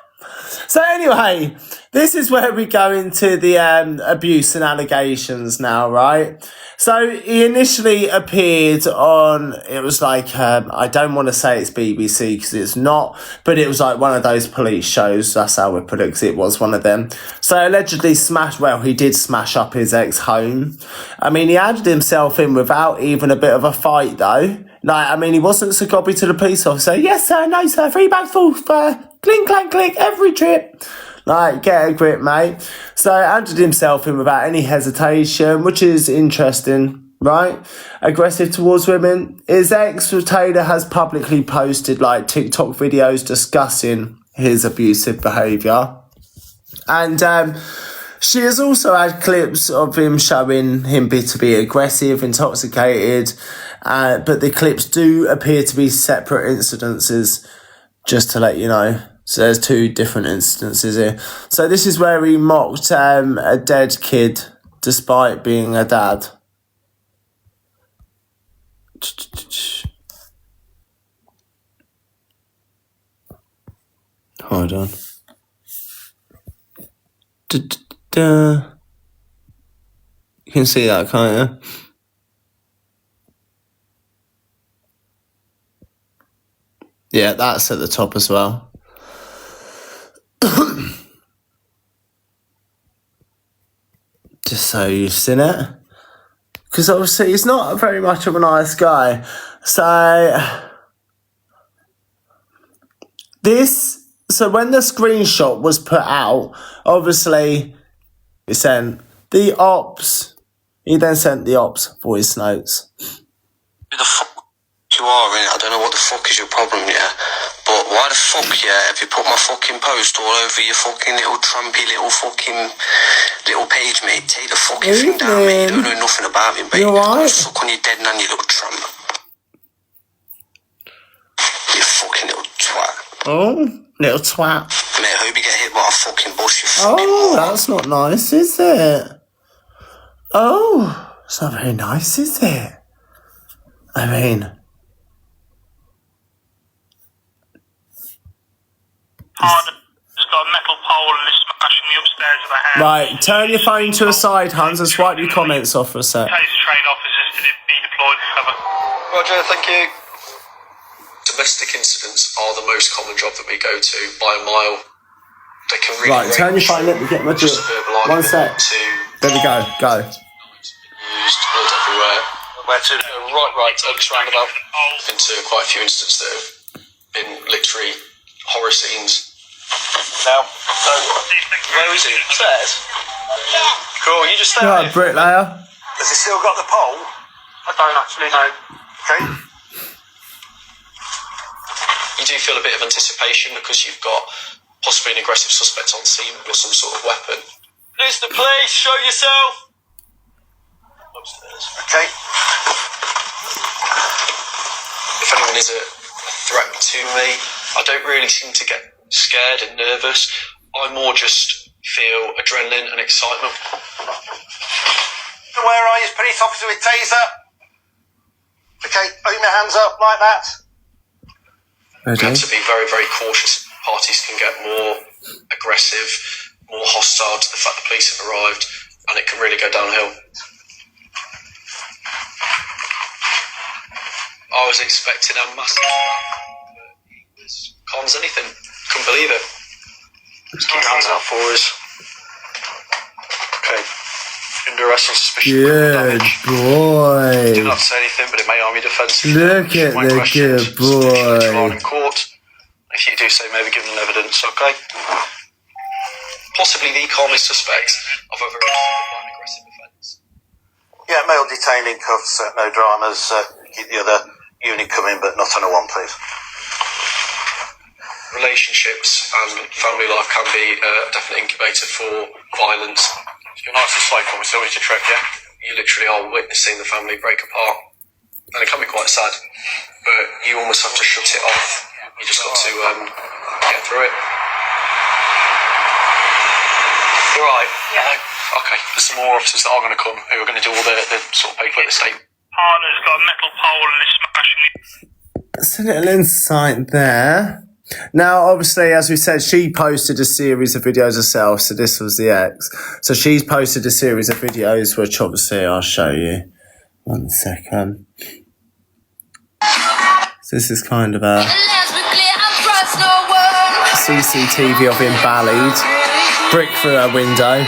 So anyway, this is where we go into the abuse and allegations now, right? So he initially appeared on, it was like, I don't want to say it's BBC because it's not, but it was like one of those police shows, that's how we put it, because it was one of them. So allegedly he did smash up his ex-home. I mean, he handed himself in without even a bit of a fight though. Like, I mean, he wasn't so gobby to the police officer. Yes, sir, no, sir, 3 bags full for clink, clank, click, every trip. Like, get a grip, mate. So, handed himself in without any hesitation, which is interesting, right? Aggressive towards women. His ex, Taylor, has publicly posted, like, TikTok videos discussing his abusive behaviour. And, she has also had clips of him showing him to be aggressive, intoxicated, but the clips do appear to be separate incidences, just to let you know. So there's 2 different instances here. So this is where he mocked a dead kid despite being a dad. Hold on. You can see that, can't you? Yeah, that's at the top as well. Just so you've seen it. Because obviously he's not very much of a nice guy. So when the screenshot was put out, obviously he sent the ops. He then sent the ops voice notes. Who the fuck you are, innit? I don't know what the fuck is your problem, yeah? But why the fuck, yeah, have you put my fucking post all over your fucking little trumpy little page, mate? Take the fucking thing down, mate. You don't know nothing about me, mate. You alright? Fuck on your dead nan, you little trump. You fucking little twat. Oh, little twat. Mate, I hope you get hit by a fucking bush, you fucking moron. That's not nice, is it? Oh, it's not very nice, is it? I mean... It's got a metal pole and is smashing me upstairs of the house. Right, turn your phone to a side, Hans, and swipe your comments off for a sec. Taser train officers to be deployed to cover. Roger, thank you. Domestic incidents are the most common job that we go to by a mile. They can really Right, turn your phone, let me get my just a verbal 1 sec. There we go, go. Used blood everywhere. Where to? Right, Oaks roundabout. Been to quite a few incidents that have been literally horror scenes. Now, so, where is he? Upstairs? Yeah. Cool, you just stay Right, bricklayer. Has he still got the pole? I don't actually know. Okay. You do feel a bit of anticipation because you've got possibly an aggressive suspect on scene with some sort of weapon. It's the police, show yourself! Upstairs. Okay. If anyone is a threat to me, I don't really seem to get scared and nervous. I more just feel adrenaline and excitement. Where are you, police officer with taser? Okay, open your hands up like that. You have to be very, very cautious. Parties can get more aggressive, more hostile to the fact the police have arrived, and it can really go downhill. I was expecting a massive but he was calm as anything. Couldn't believe it. Just keep your hands out for us. Okay. Under arrest on suspicion of Good damage. boy. Do not say anything, but it may harm your defence. Look at the good boy. In court. If you do say, maybe give them evidence, okay? Possibly the calmest suspect of a very aggressive offence. Yeah, male detained in cuffs, no dramas. Keep the other unit coming, but not on a one, please. Relationships and family life can be a definite incubator for violence. You're nice and safe when we still need to trick, yeah? You literally are witnessing the family break apart. And it can be quite sad, but you almost have to shut it off. You just got to get through it. You're right. Yeah. Okay, there's some more officers that are going to come who are going to do all the sort of paperwork, the state. Partner's got a metal pole and is smashing me. That's a little insight there. Now, obviously, as we said, she posted a series of videos herself, so this was the ex. So she's posted a series of videos, which obviously I'll show you. 1 second. So this is kind of a CCTV of him ballied, brick through her window.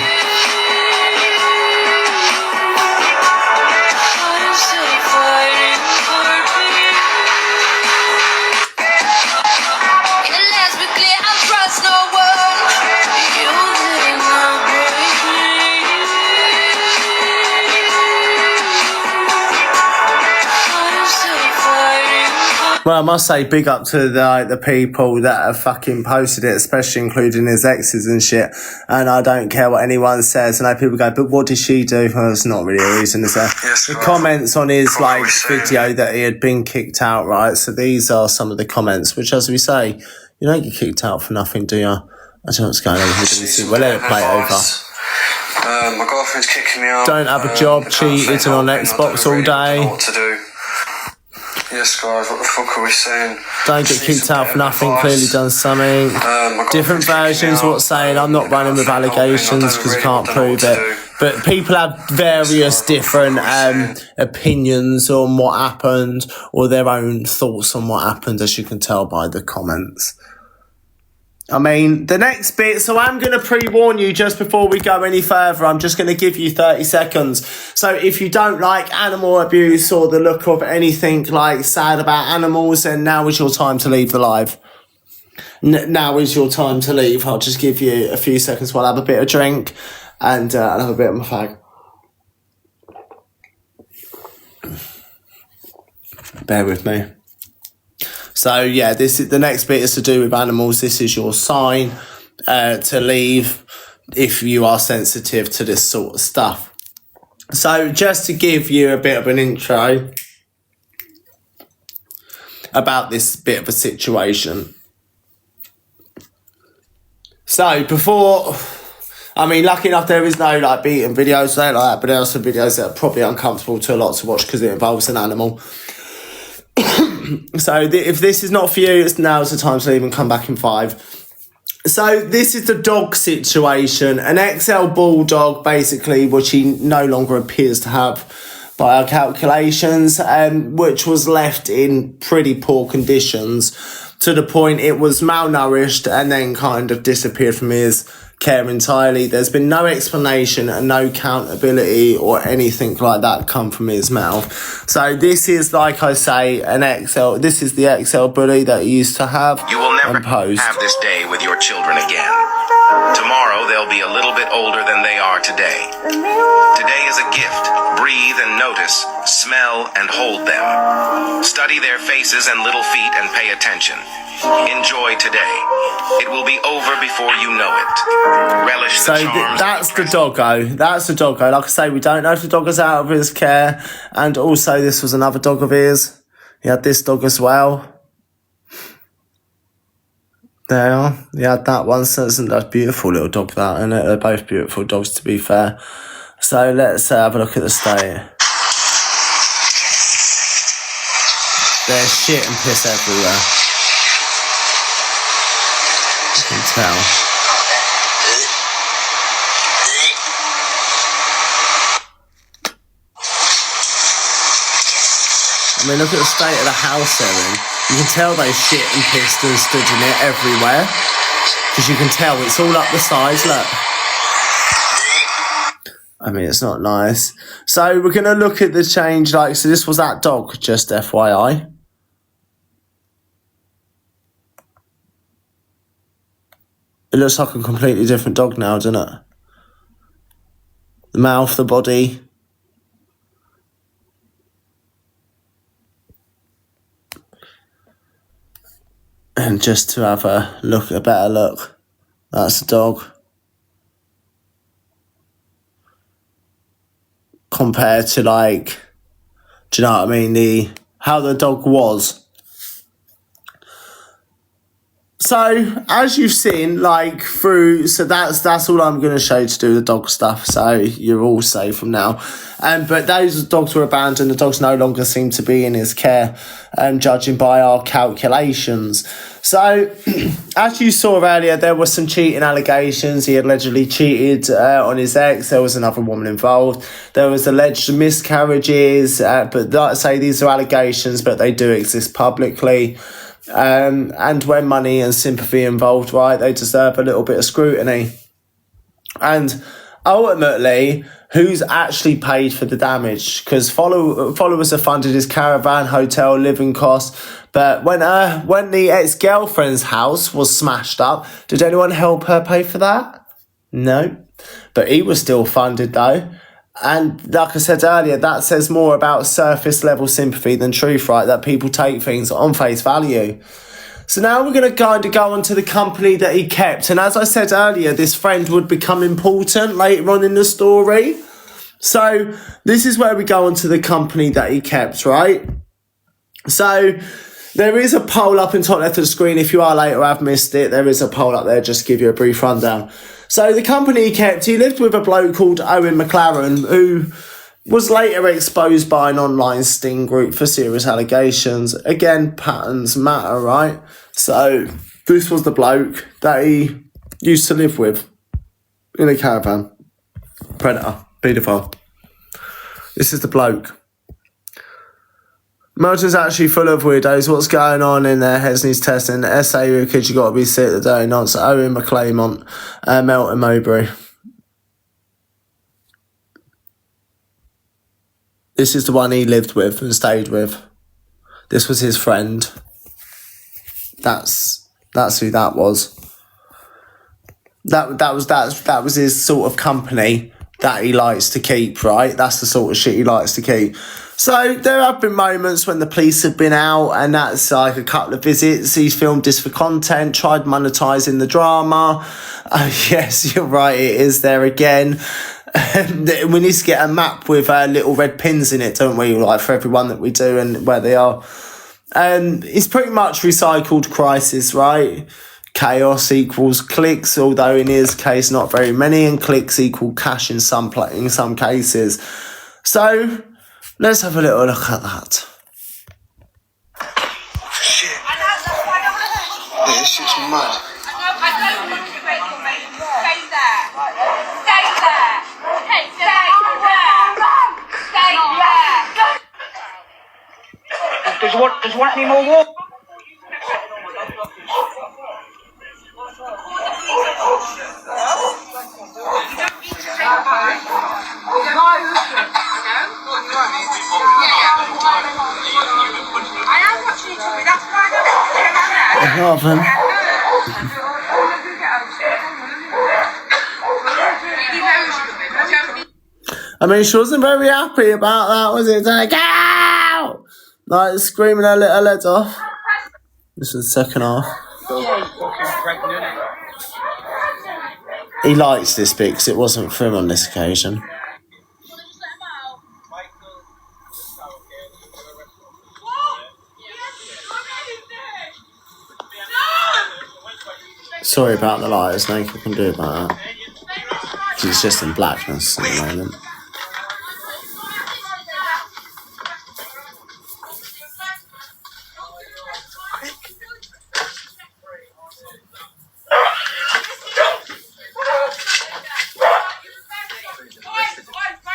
Well, I must say, big up to the people that have fucking posted it, especially including his exes and shit. And I don't care what anyone says. And I know people go, but what did she do? Well, it's not really a reason, is there? Yes, the right. comments on his What we say. video that he had been kicked out, right? So these are some of the comments, which, as we say, you don't get kicked out for nothing, do you? I don't know what's going on here. We'll let it play over. My girlfriend's kicking me out. Don't have a job, cheating on Xbox all day. I don't know what to do. Yes, guys, what the fuck are we saying? Don't get kicked out for nothing, clearly done something. Different versions, what's saying, I'm not running with allegations because you can't prove it. But people have various different opinions on what happened, or their own thoughts on what happened, as you can tell by the comments. I mean, the next bit, so I'm going to pre-warn you just before we go any further. I'm just going to give you 30 seconds. So if you don't like animal abuse or the look of anything like sad about animals, then now is your time to leave the live. Now is your time to leave. I'll just give you a few seconds while I have a bit of drink and I'll have a bit of my fag. Bear with me. So yeah, this is the next bit is to do with animals. This is your sign to leave if you are sensitive to this sort of stuff. So just to give you a bit of an intro about this bit of a situation. So before, I mean, lucky enough there is no like beating videos like that, but there are some videos that are probably uncomfortable to a lot to watch because it involves an animal. So if this is not for you, now's the time to leave and come back in 5. So this is the dog situation. An XL Bulldog, basically, which he no longer appears to have by our calculations, which was left in pretty poor conditions to the point it was malnourished and then kind of disappeared from his care entirely. There's been no explanation and no accountability or anything like that come from his mouth. So this is, like I say, this is the XL bully that he used to have. You will never have this day with your children again. Tomorrow they'll be a little bit older than they are today. Today is a gift. Breathe and notice, smell and hold them. Study their faces and little feet and pay attention. Enjoy today. It will be over before you know it. Relish the charms. That's the doggo. That's the doggo. Like I say, we don't know if the dog is out of his care. And also, this was another dog of his. He had this dog as well. There, he had that one. So it's a beautiful little dog, that, and they're both beautiful dogs, to be fair. So let's have a look at the state. There's shit and piss everywhere. You can tell. I mean, look at the state of the house they're in. You can tell they shit and pissed and stood in it everywhere. Because you can tell it's all up the sides, look. I mean, it's not nice. So we're going to look at the change. Like, so this was that dog, just FYI. It looks like a completely different dog now, doesn't it? The mouth, the body. And just to have a better look. That's the dog. Compared to, like, do you know what I mean? How the dog was. So, as you've seen, like, so that's all I'm going to show you to do the dog stuff, so you're all safe from now. But those dogs were abandoned, the dogs no longer seem to be in his care, judging by our calculations. So, as you saw earlier, there were some cheating allegations. He allegedly cheated on his ex. There was another woman involved. There was alleged miscarriages, but like I say, these are allegations, but they do exist publicly. And when money and sympathy are involved, right, they deserve a little bit of scrutiny. And ultimately, who's actually paid for the damage? Because followers have funded his caravan, hotel, living costs. But when the ex-girlfriend's house was smashed up, did anyone help her pay for that? No. But he was still funded, though. And like I said earlier, that says more about surface level sympathy than truth, right? That people take things on face value. So now we're going to kind of go on to the company that he kept. And as I said earlier, this friend would become important later on in the story. So this is where we go on to the company that he kept, right? So there is a poll up in top left of the screen. If you are late or have missed it, there is a poll up there. Just to give you a brief rundown. So the company he kept, he lived with a bloke called Owen McLaren, who Was later exposed by an online sting group for serious allegations. Again, patterns matter, right? So, this was the bloke that he used to live with in a caravan. Predator, paedophile. This is the bloke. Melton's actually full of weirdos. What's going on in there? Heads needs testing. SAU kids, you got to be sick the dirty nonsense. Owen McClaymont, Melton Mowbray. This is the one he lived with and stayed with. This was his friend. That's who that was. That was his sort of company that he likes to keep, right? That's the sort of shit he likes to keep. So there have been moments when the police have been out, and that's like a couple of visits. He's filmed this for content, tried monetising the drama. Yes, you're right, it is there again. We need to get a map with little red pins in it, don't we? Like for everyone that we do and where they are. It's pretty much recycled crisis, right? Chaos equals clicks, although in his case not very many, and clicks equal cash in some cases. So let's have a little look at that. Shit. Yeah, this shit's mad. Does you want any more water? I mean, she wasn't very happy about that, was it? Like, get out! Like, screaming her little head off. This is the second half. He likes this bit because it wasn't for him on this occasion. Sorry about the light, there's nothing I can do about that. It's just in blackness at the moment.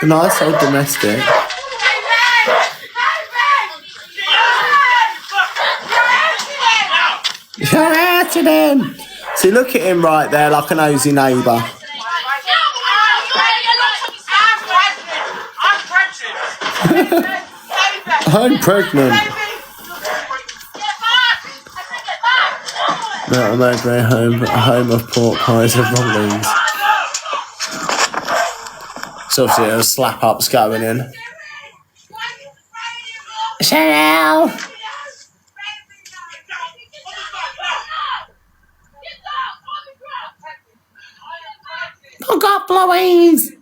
A nice old domestic. You're hurting him! See, look at him right there like a nosy neighbour. I'm pregnant. Melton Mowbray home of pork pies and rumblings. So obviously there was slap-ups going in. Cheryl! Look up, Louise!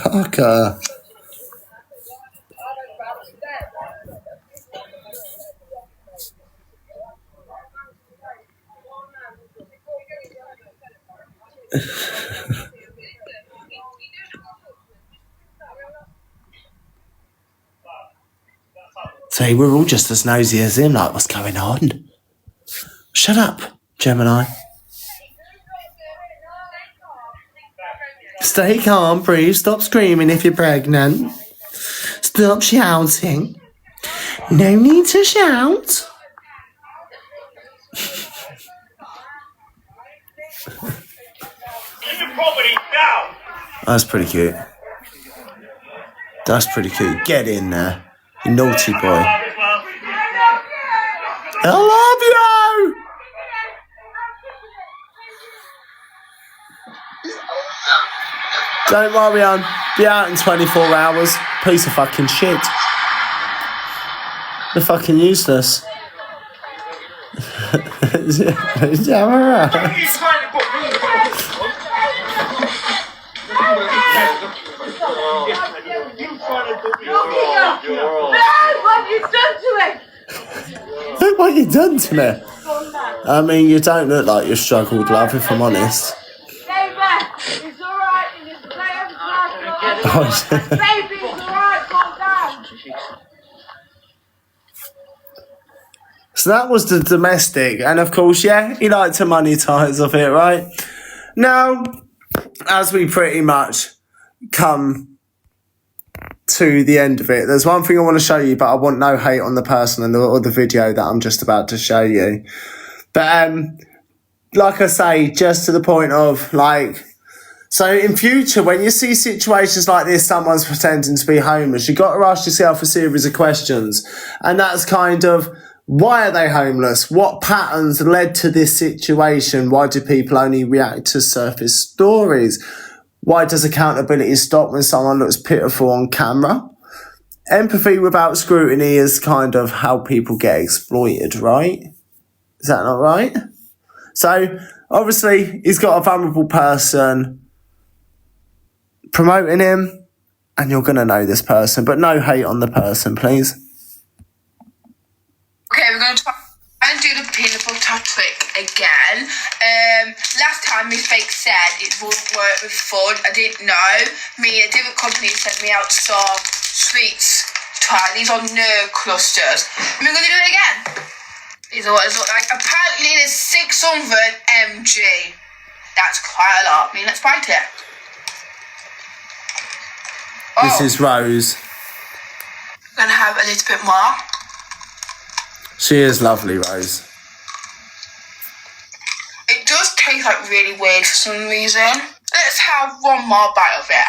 Okay. See, we're all just as nosy as him, like, what's going on? Shut up, Gemini. Stay calm, breathe, stop screaming if you're pregnant. Stop shouting. No need to shout. That's pretty cute. That's pretty cute. Get in there, you naughty boy. I love you! Don't worry, on. Be out in 24 hours. Piece of fucking shit. They're fucking useless. Yeah, alright. Look what you done to me. I mean, you don't look like you've struggled, love, if I'm honest. It's alright, baby, it's alright, calm down. So that was the domestic, and of course, yeah, he liked to monetize off it, right? Now, as we pretty much come to the end of it, there's one thing I want to show you, but I want no hate on the person or the video that I'm just about to show you. But like I say, just to the point of like, so in future, when you see situations like this, someone's pretending to be homeless, you've got to ask yourself a series of questions, and that's kind of, why are they homeless? What patterns led to this situation? Why do people only react to surface stories? Why does accountability stop when someone looks pitiful on camera? Empathy without scrutiny is kind of how people get exploited, right? Is that not right? So, obviously, he's got a vulnerable person promoting him, and you're going to know this person, but no hate on the person, please. Okay, we're going to try and do the peanut butter trick again. Last time my fake said it wouldn't work with fun. I didn't know. Me and a different company sent me out to some streets to try. These are nerve clusters. And we're going to do it again. These are what it looks like. Apparently there's 600 mg. That's quite a lot. I mean, let's bite it. This is Rose. I'm going to have a little bit more. She is lovely, Rose. It does taste like really weird for some reason. Let's have one more bite of it.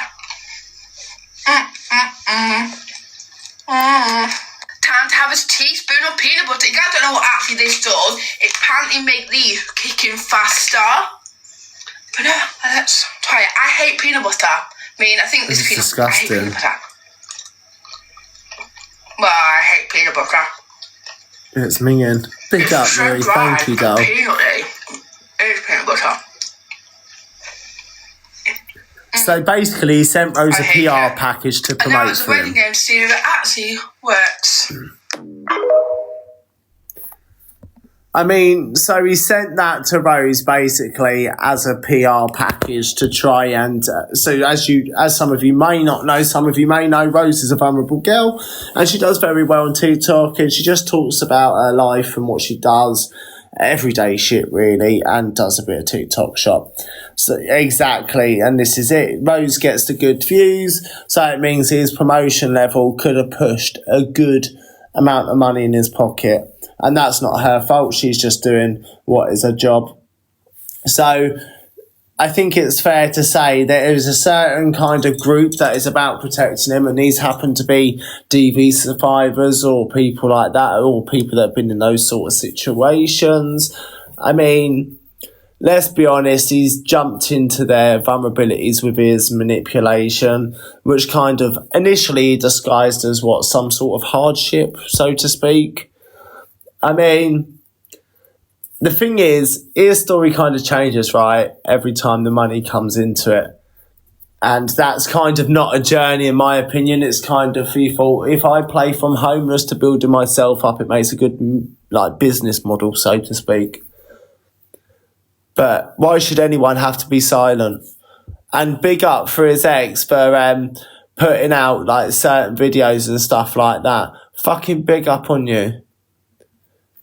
Time to have a teaspoon of peanut butter. You guys don't know what actually this does. It apparently makes these kick in faster. But no, let's try it. I hate peanut butter. I mean, I think this This is peanut butter. I hate disgusting. peanut butter. Well, I hate peanut butter. It's minging. Big up, So Marie. dry Thank you, and doll. peanutty. It's peanut butter. So basically, he sent Rose a I hate PR it. package to And now promote it's a for waiting him. game to see if it actually works. I mean, so he sent that to Rose basically as a PR package to try and so as some of you may not know, some of you may know, Rose is a vulnerable girl and she does very well on TikTok, and she just talks about her life and what she does, everyday shit really, and does a bit of TikTok shop. So exactly, and this is it. Rose gets the good views, so it means his promotion level could have pushed a good amount of money in his pocket. And that's not her fault. She's just doing what is her job. So I think it's fair to say there is a certain kind of group that is about protecting him, and these happen to be DV survivors or people like that, or people that have been in those sort of situations. I mean, let's be honest, he's jumped into their vulnerabilities with his manipulation, which kind of initially disguised as what, some sort of hardship, so to speak. I mean, the thing is, his story kind of changes, right, every time the money comes into it. And that's kind of not a journey, in my opinion. It's kind of, if I play from homeless to building myself up, it makes a good, like, business model, so to speak. But why should anyone have to be silent? And big up for his ex for putting out, like, certain videos and stuff like that. Fucking big up on you.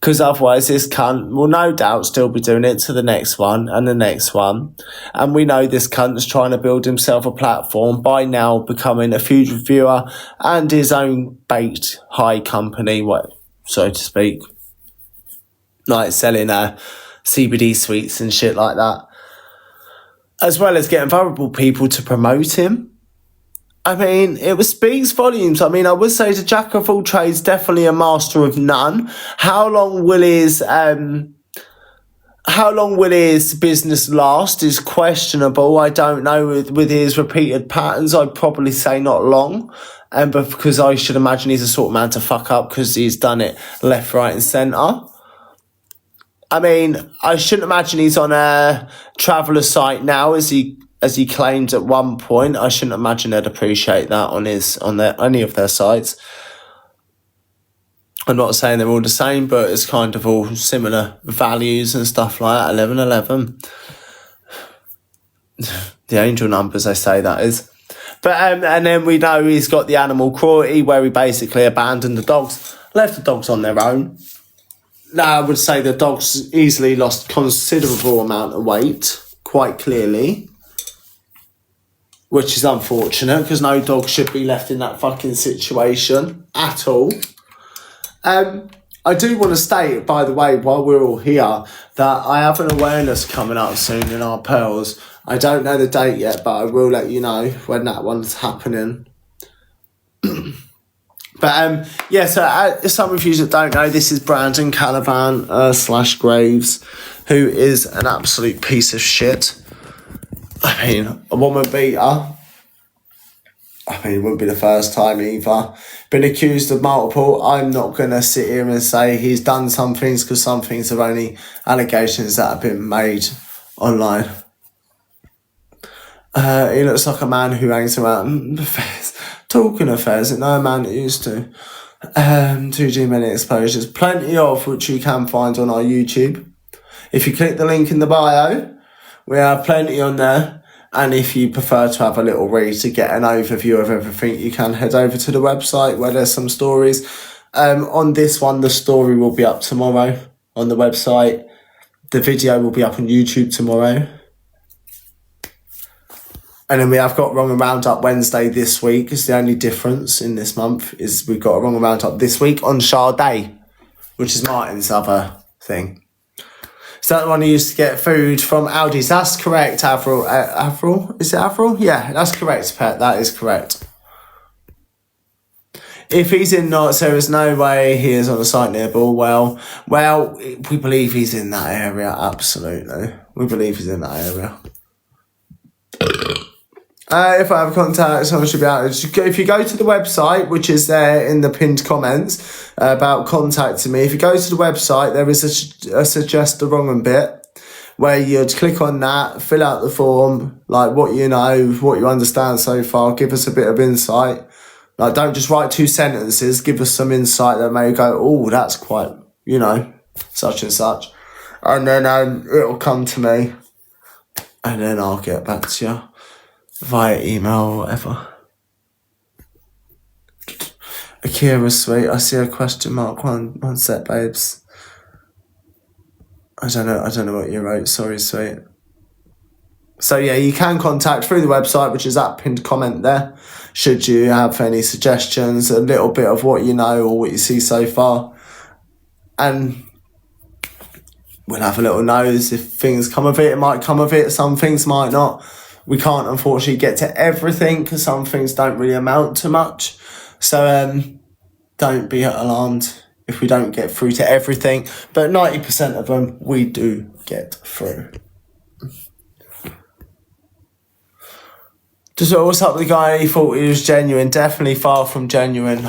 Because otherwise this cunt will no doubt still be doing it to the next one and the next one. And we know this cunt's trying to build himself a platform by now becoming a food reviewer and his own baked high company, so to speak. Like selling CBD sweets and shit like that. As well as getting vulnerable people to promote him. I mean, it speaks volumes. I mean, I would say the jack of all trades, definitely a master of none. How long will his business last is questionable. I don't know. With his repeated patterns, I'd probably say not long. But because I should imagine he's the sort of man to fuck up because he's done it left, right and centre. I mean, I shouldn't imagine he's on a traveller site now, as he claimed at one point. I shouldn't imagine they'd appreciate that on any of their sites. I'm not saying they're all the same, but it's kind of all similar values and stuff like that. 1111. The angel numbers, they say that is. But and then we know he's got the animal cruelty, where he basically abandoned the dogs, left the dogs on their own. Now, I would say the dogs easily lost considerable amount of weight, quite clearly, which is unfortunate because no dog should be left in that fucking situation at all. I do want to state, by the way, while we're all here, that I have an awareness coming up soon in our Pearls. I don't know the date yet, but I will let you know when that one's happening. But yeah, so some of you that don't know, this is Brandon Caliban / Graves, who is an absolute piece of shit. I mean, a woman beater. I mean, it wouldn't be the first time either. Been accused of multiple. I'm not going to sit here and say he's done some things, because some things are only allegations that have been made online. He looks like a man who hangs around affairs. Talking affairs that no man used to. 2G many exposures. Plenty of, which you can find on our YouTube. If you click the link in the bio, we have plenty on there. And if you prefer to have a little read to get an overview of everything, you can head over to the website where there's some stories. On this one, the story will be up tomorrow on the website. The video will be up on YouTube tomorrow. And then we have got Wrong and Roundup Wednesday this week. It's the only difference in this month is we've got a Wrong and Roundup this week on Sade, which is Martin's other thing. So that one he used to get food from Aldi's. That's correct, Avril. Avril? Is it Avril? Yeah, that's correct, Pet. That is correct. If he's in Knots, there is no way he is on a site near Bulwell. Well, we believe he's in that area, absolutely. We believe he's in that area. If I have contact, someone should be out. If you go to the website, which is there in the pinned comments about contacting me, if you go to the website, there is a suggest the wrong bit where you'd click on that, fill out the form, like what you know, what you understand so far, give us a bit of insight. Like, don't just write 2 sentences, give us some insight that may go, oh, that's quite, you know, such and such. And then it'll come to me, and then I'll get back to you via email or whatever. Akira, sweet. I see a question mark. One sec, babes. I don't know what you wrote. Sorry, sweet. So yeah, you can contact through the website, which is that pinned comment there. Should you have any suggestions, a little bit of what you know or what you see so far. And we'll have a little nose. If things come of it, it might come of it. Some things might not. We can't, unfortunately, get to everything because some things don't really amount to much. So don't be alarmed if we don't get through to everything. But 90% of them, we do get through. Just what's up with the guy? He thought he was genuine. Definitely far from genuine,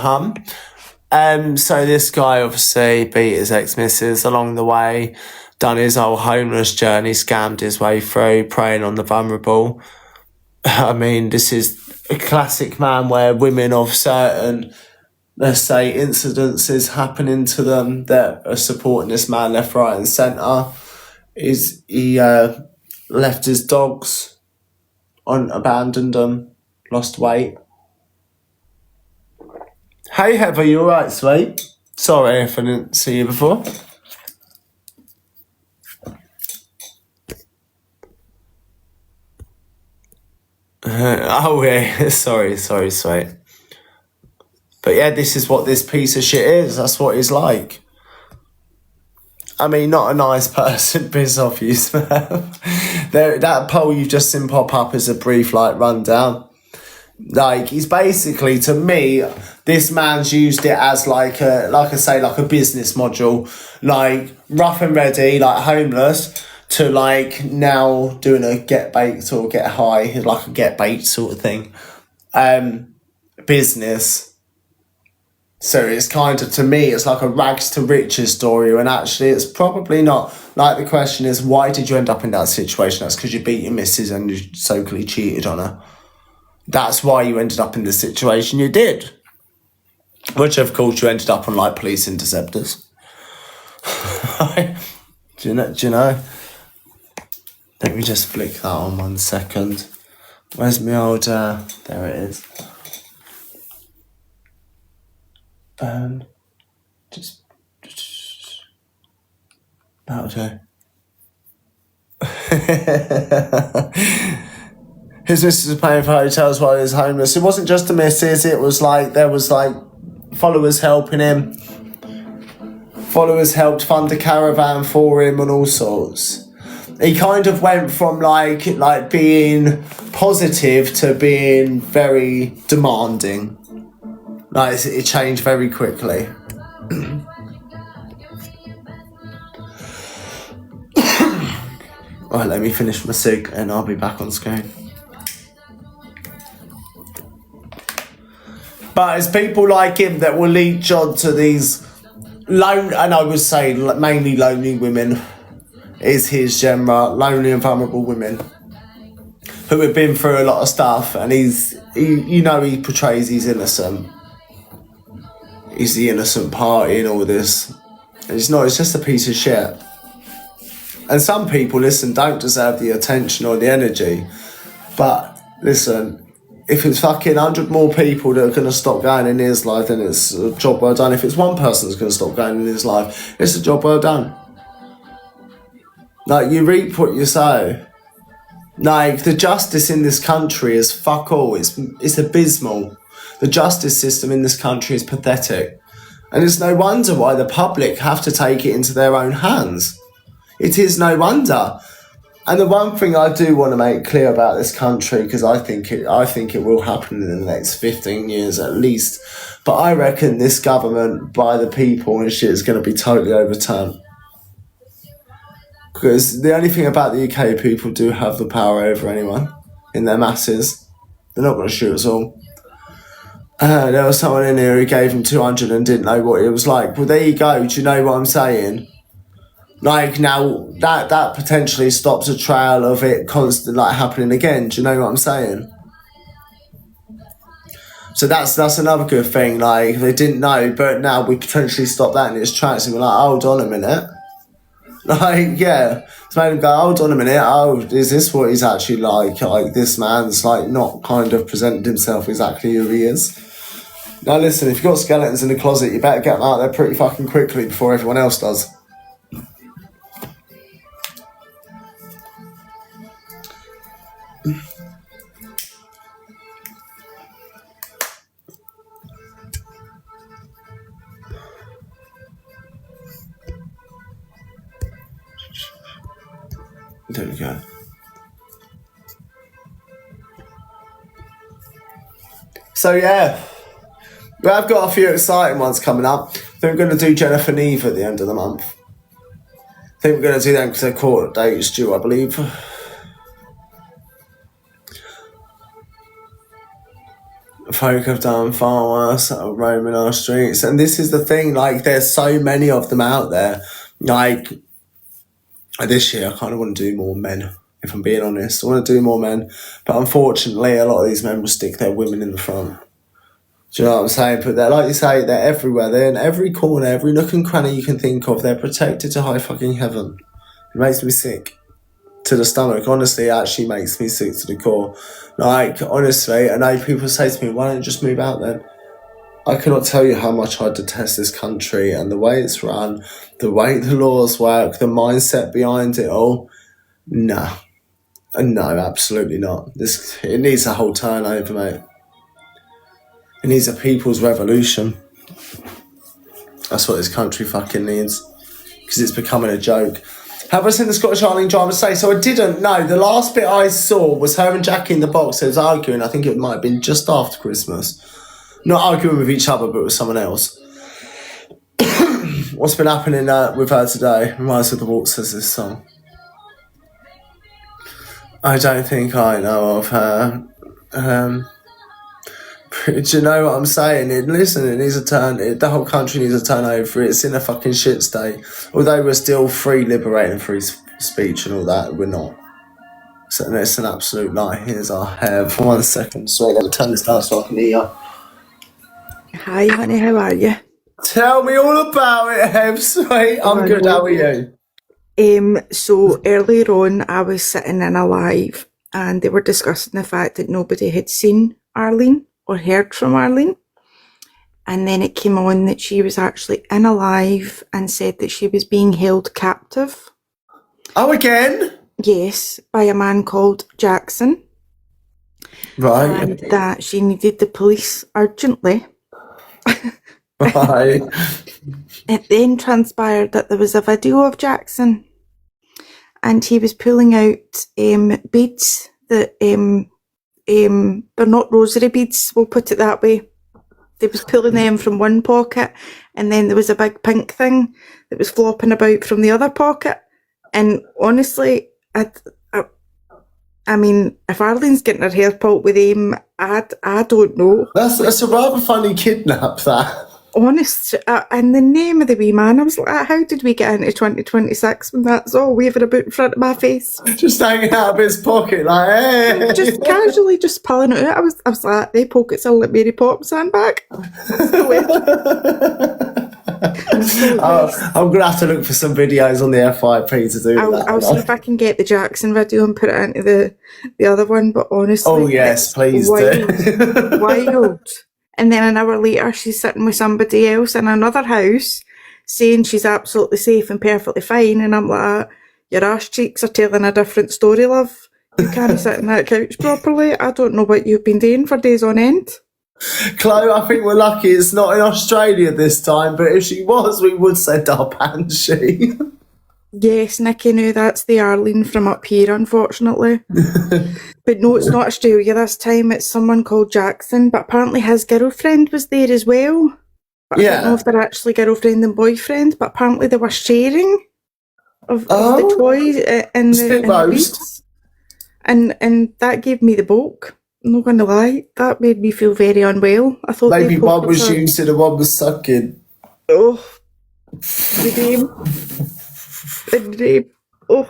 So this guy obviously beat his ex-missus along the way. Done his whole homeless journey, scammed his way through, preying on the vulnerable. I mean, this is a classic man where women of certain, let's say, incidences happening to them that are supporting this man left, right and centre. He left his dogs abandoned them, lost weight. Hey Heather, you alright, sweet? Sorry if I didn't see you before. Oh yeah, sorry, sweet. But yeah, this is what this piece of shit is. That's what he's like. I mean, not a nice person, piss off you, that poll you've just seen pop up is a brief, rundown. Like, he's basically, to me, this man's used it as like a business module. Like, rough and ready, homeless, to now doing a get baked or get high, like a get baked sort of thing. Business. So it's kind of, to me, it's like a rags to riches story, when actually it's probably not. Like, the question is, why did you end up in that situation? That's because you beat your missus and you so-called cheated on her. That's why you ended up in the situation you did. Which, of course, you ended up on, like, police interceptors. Do you know? Let me just flick that on 1 second. Where's my old... there it is. Just that'll do. His missus was paying for hotels while he was homeless. It wasn't just the missus, it was like there was like followers helping him. Followers helped fund a caravan for him and all sorts. He kind of went from like being positive to being very demanding. Like it changed very quickly. Alright, let me finish my cig and I'll be back on screen. But it's people like him that will leech on to these lonely, and I would say mainly lonely women, is his genre, lonely and vulnerable women who have been through a lot of stuff, and he portrays he's innocent. He's the innocent party in all this. And it's not, it's just a piece of shit. And some people, listen, don't deserve the attention or the energy. But, listen, if it's fucking 100 more people that are going to stop going in his life, then it's a job well done. If it's one person that's going to stop going in his life, it's a job well done. Like, you reap what you sow. Like, the justice in this country is fuck all. It's abysmal. The justice system in this country is pathetic. And it's no wonder why the public have to take it into their own hands. It is no wonder. And the one thing I do want to make clear about this country, because I think it will happen in the next 15 years at least, but I reckon this government by the people and shit is going to be totally overturned. Because the only thing about the UK, people do have the power over anyone in their masses. They're not going to shoot us all. There was someone in here who gave him 200 and didn't know what it was like. Well, there you go. Do you know what I'm saying? Like, now, that potentially stops a trail of it constantly, like, happening again. Do you know what I'm saying? So that's another good thing. Like, they didn't know, but now we potentially stop that in its tracks, and we're like, hold on a minute. Like, yeah. It's made him go, hold on a minute. Oh, is this what he's actually like? Like, this man's, like, not kind of presented himself exactly who he is. Now, listen, if you've got skeletons in the closet, you better get them out there pretty fucking quickly before everyone else does. There we go. So yeah, I've got a few exciting ones coming up. I think we're going to do Jennifer Neve at the end of the month. I think we're going to do that because their court date is due, I believe. Folk have done far worse roaming our streets, and this is the thing. Like, there's so many of them out there. Like, this year, I kind of want to do more men, if I'm being honest. I want to do more men. But unfortunately, a lot of these men will stick their women in the front. Do you know what I'm saying? But they're, like you say, they're everywhere. They're in every corner, every nook and cranny you can think of. They're protected to high fucking heaven. It makes me sick to the stomach. Honestly, it actually makes me sick to the core. Like, honestly, I know people say to me, why don't you just move out then? I cannot tell you how much I detest this country and the way it's run, the way the laws work, the mindset behind it all. No, absolutely not. It needs a whole turnover, mate. It needs a people's revolution. That's what this country fucking needs. Because it's becoming a joke. Have I seen the Scottish Island driver say? So I didn't know. The last bit I saw was her and Jackie in the box. They was arguing. I think it might have been just after Christmas. Not arguing with each other, but with someone else. What's been happening with her today? Reminds me of the Waltzers, this song. I don't think I know of her. Do you know what I'm saying? It needs a turn. The whole country needs a turnover. It's in a fucking shit state. Although we're still free, liberating free speech and all that, we're not. So it's an absolute lie. Here's our hair. For 1 second. Sorry, let me turn this down so I can hear you. Hi, honey, how are you? Tell me all about it, Heb, sweet. I'm good, how are you? So earlier on, I was sitting in a live and they were discussing the fact that nobody had seen Arlene or heard from Arlene. And then it came on that she was actually in a live and said that she was being held captive. Oh, again? Yes, by a man called Jackson. Right. And that she needed the police urgently. Right. It then transpired that there was a video of Jackson and he was pulling out beads that they're not rosary beads, we'll put it that way. They was pulling them from one pocket and then there was a big pink thing that was flopping about from the other pocket. And honestly, I mean, if Arlene's getting her hair pulled with him, I don't know. That's a rather funny kidnap, that. Honest, and the name of the wee man, I was like, how did we get into 2026 when that's all waving about in front of my face? Just hanging out of his pocket, like, hey. Just casually just pulling it out. I was like, they pockets are like Mary Poppins handbag. I'm going to have to look for some videos on the FYP to do that. I'll see if I can get the Jackson video and put it into the other one, but honestly... Oh, yes, please do. Wild. And then an hour later, she's sitting with somebody else in another house saying she's absolutely safe and perfectly fine. And I'm like, your arse cheeks are telling a different story, love. You can't sit on that couch properly. I don't know what you've been doing for days on end. Chloe, I think we're lucky it's not in Australia this time, but if she was, we would send our banshee. Yes, Nikki, no, that's the Arlene from up here, unfortunately. But no, it's not Australia this time, it's someone called Jackson, but apparently his girlfriend was there as well. But I don't know if they're actually girlfriend and boyfriend, but apparently they were sharing of the toys and the beads. And that gave me the bulk. I'm not going to lie, that made me feel very unwell. I thought maybe one was used and the one was sucking. Oh, the name. Oh,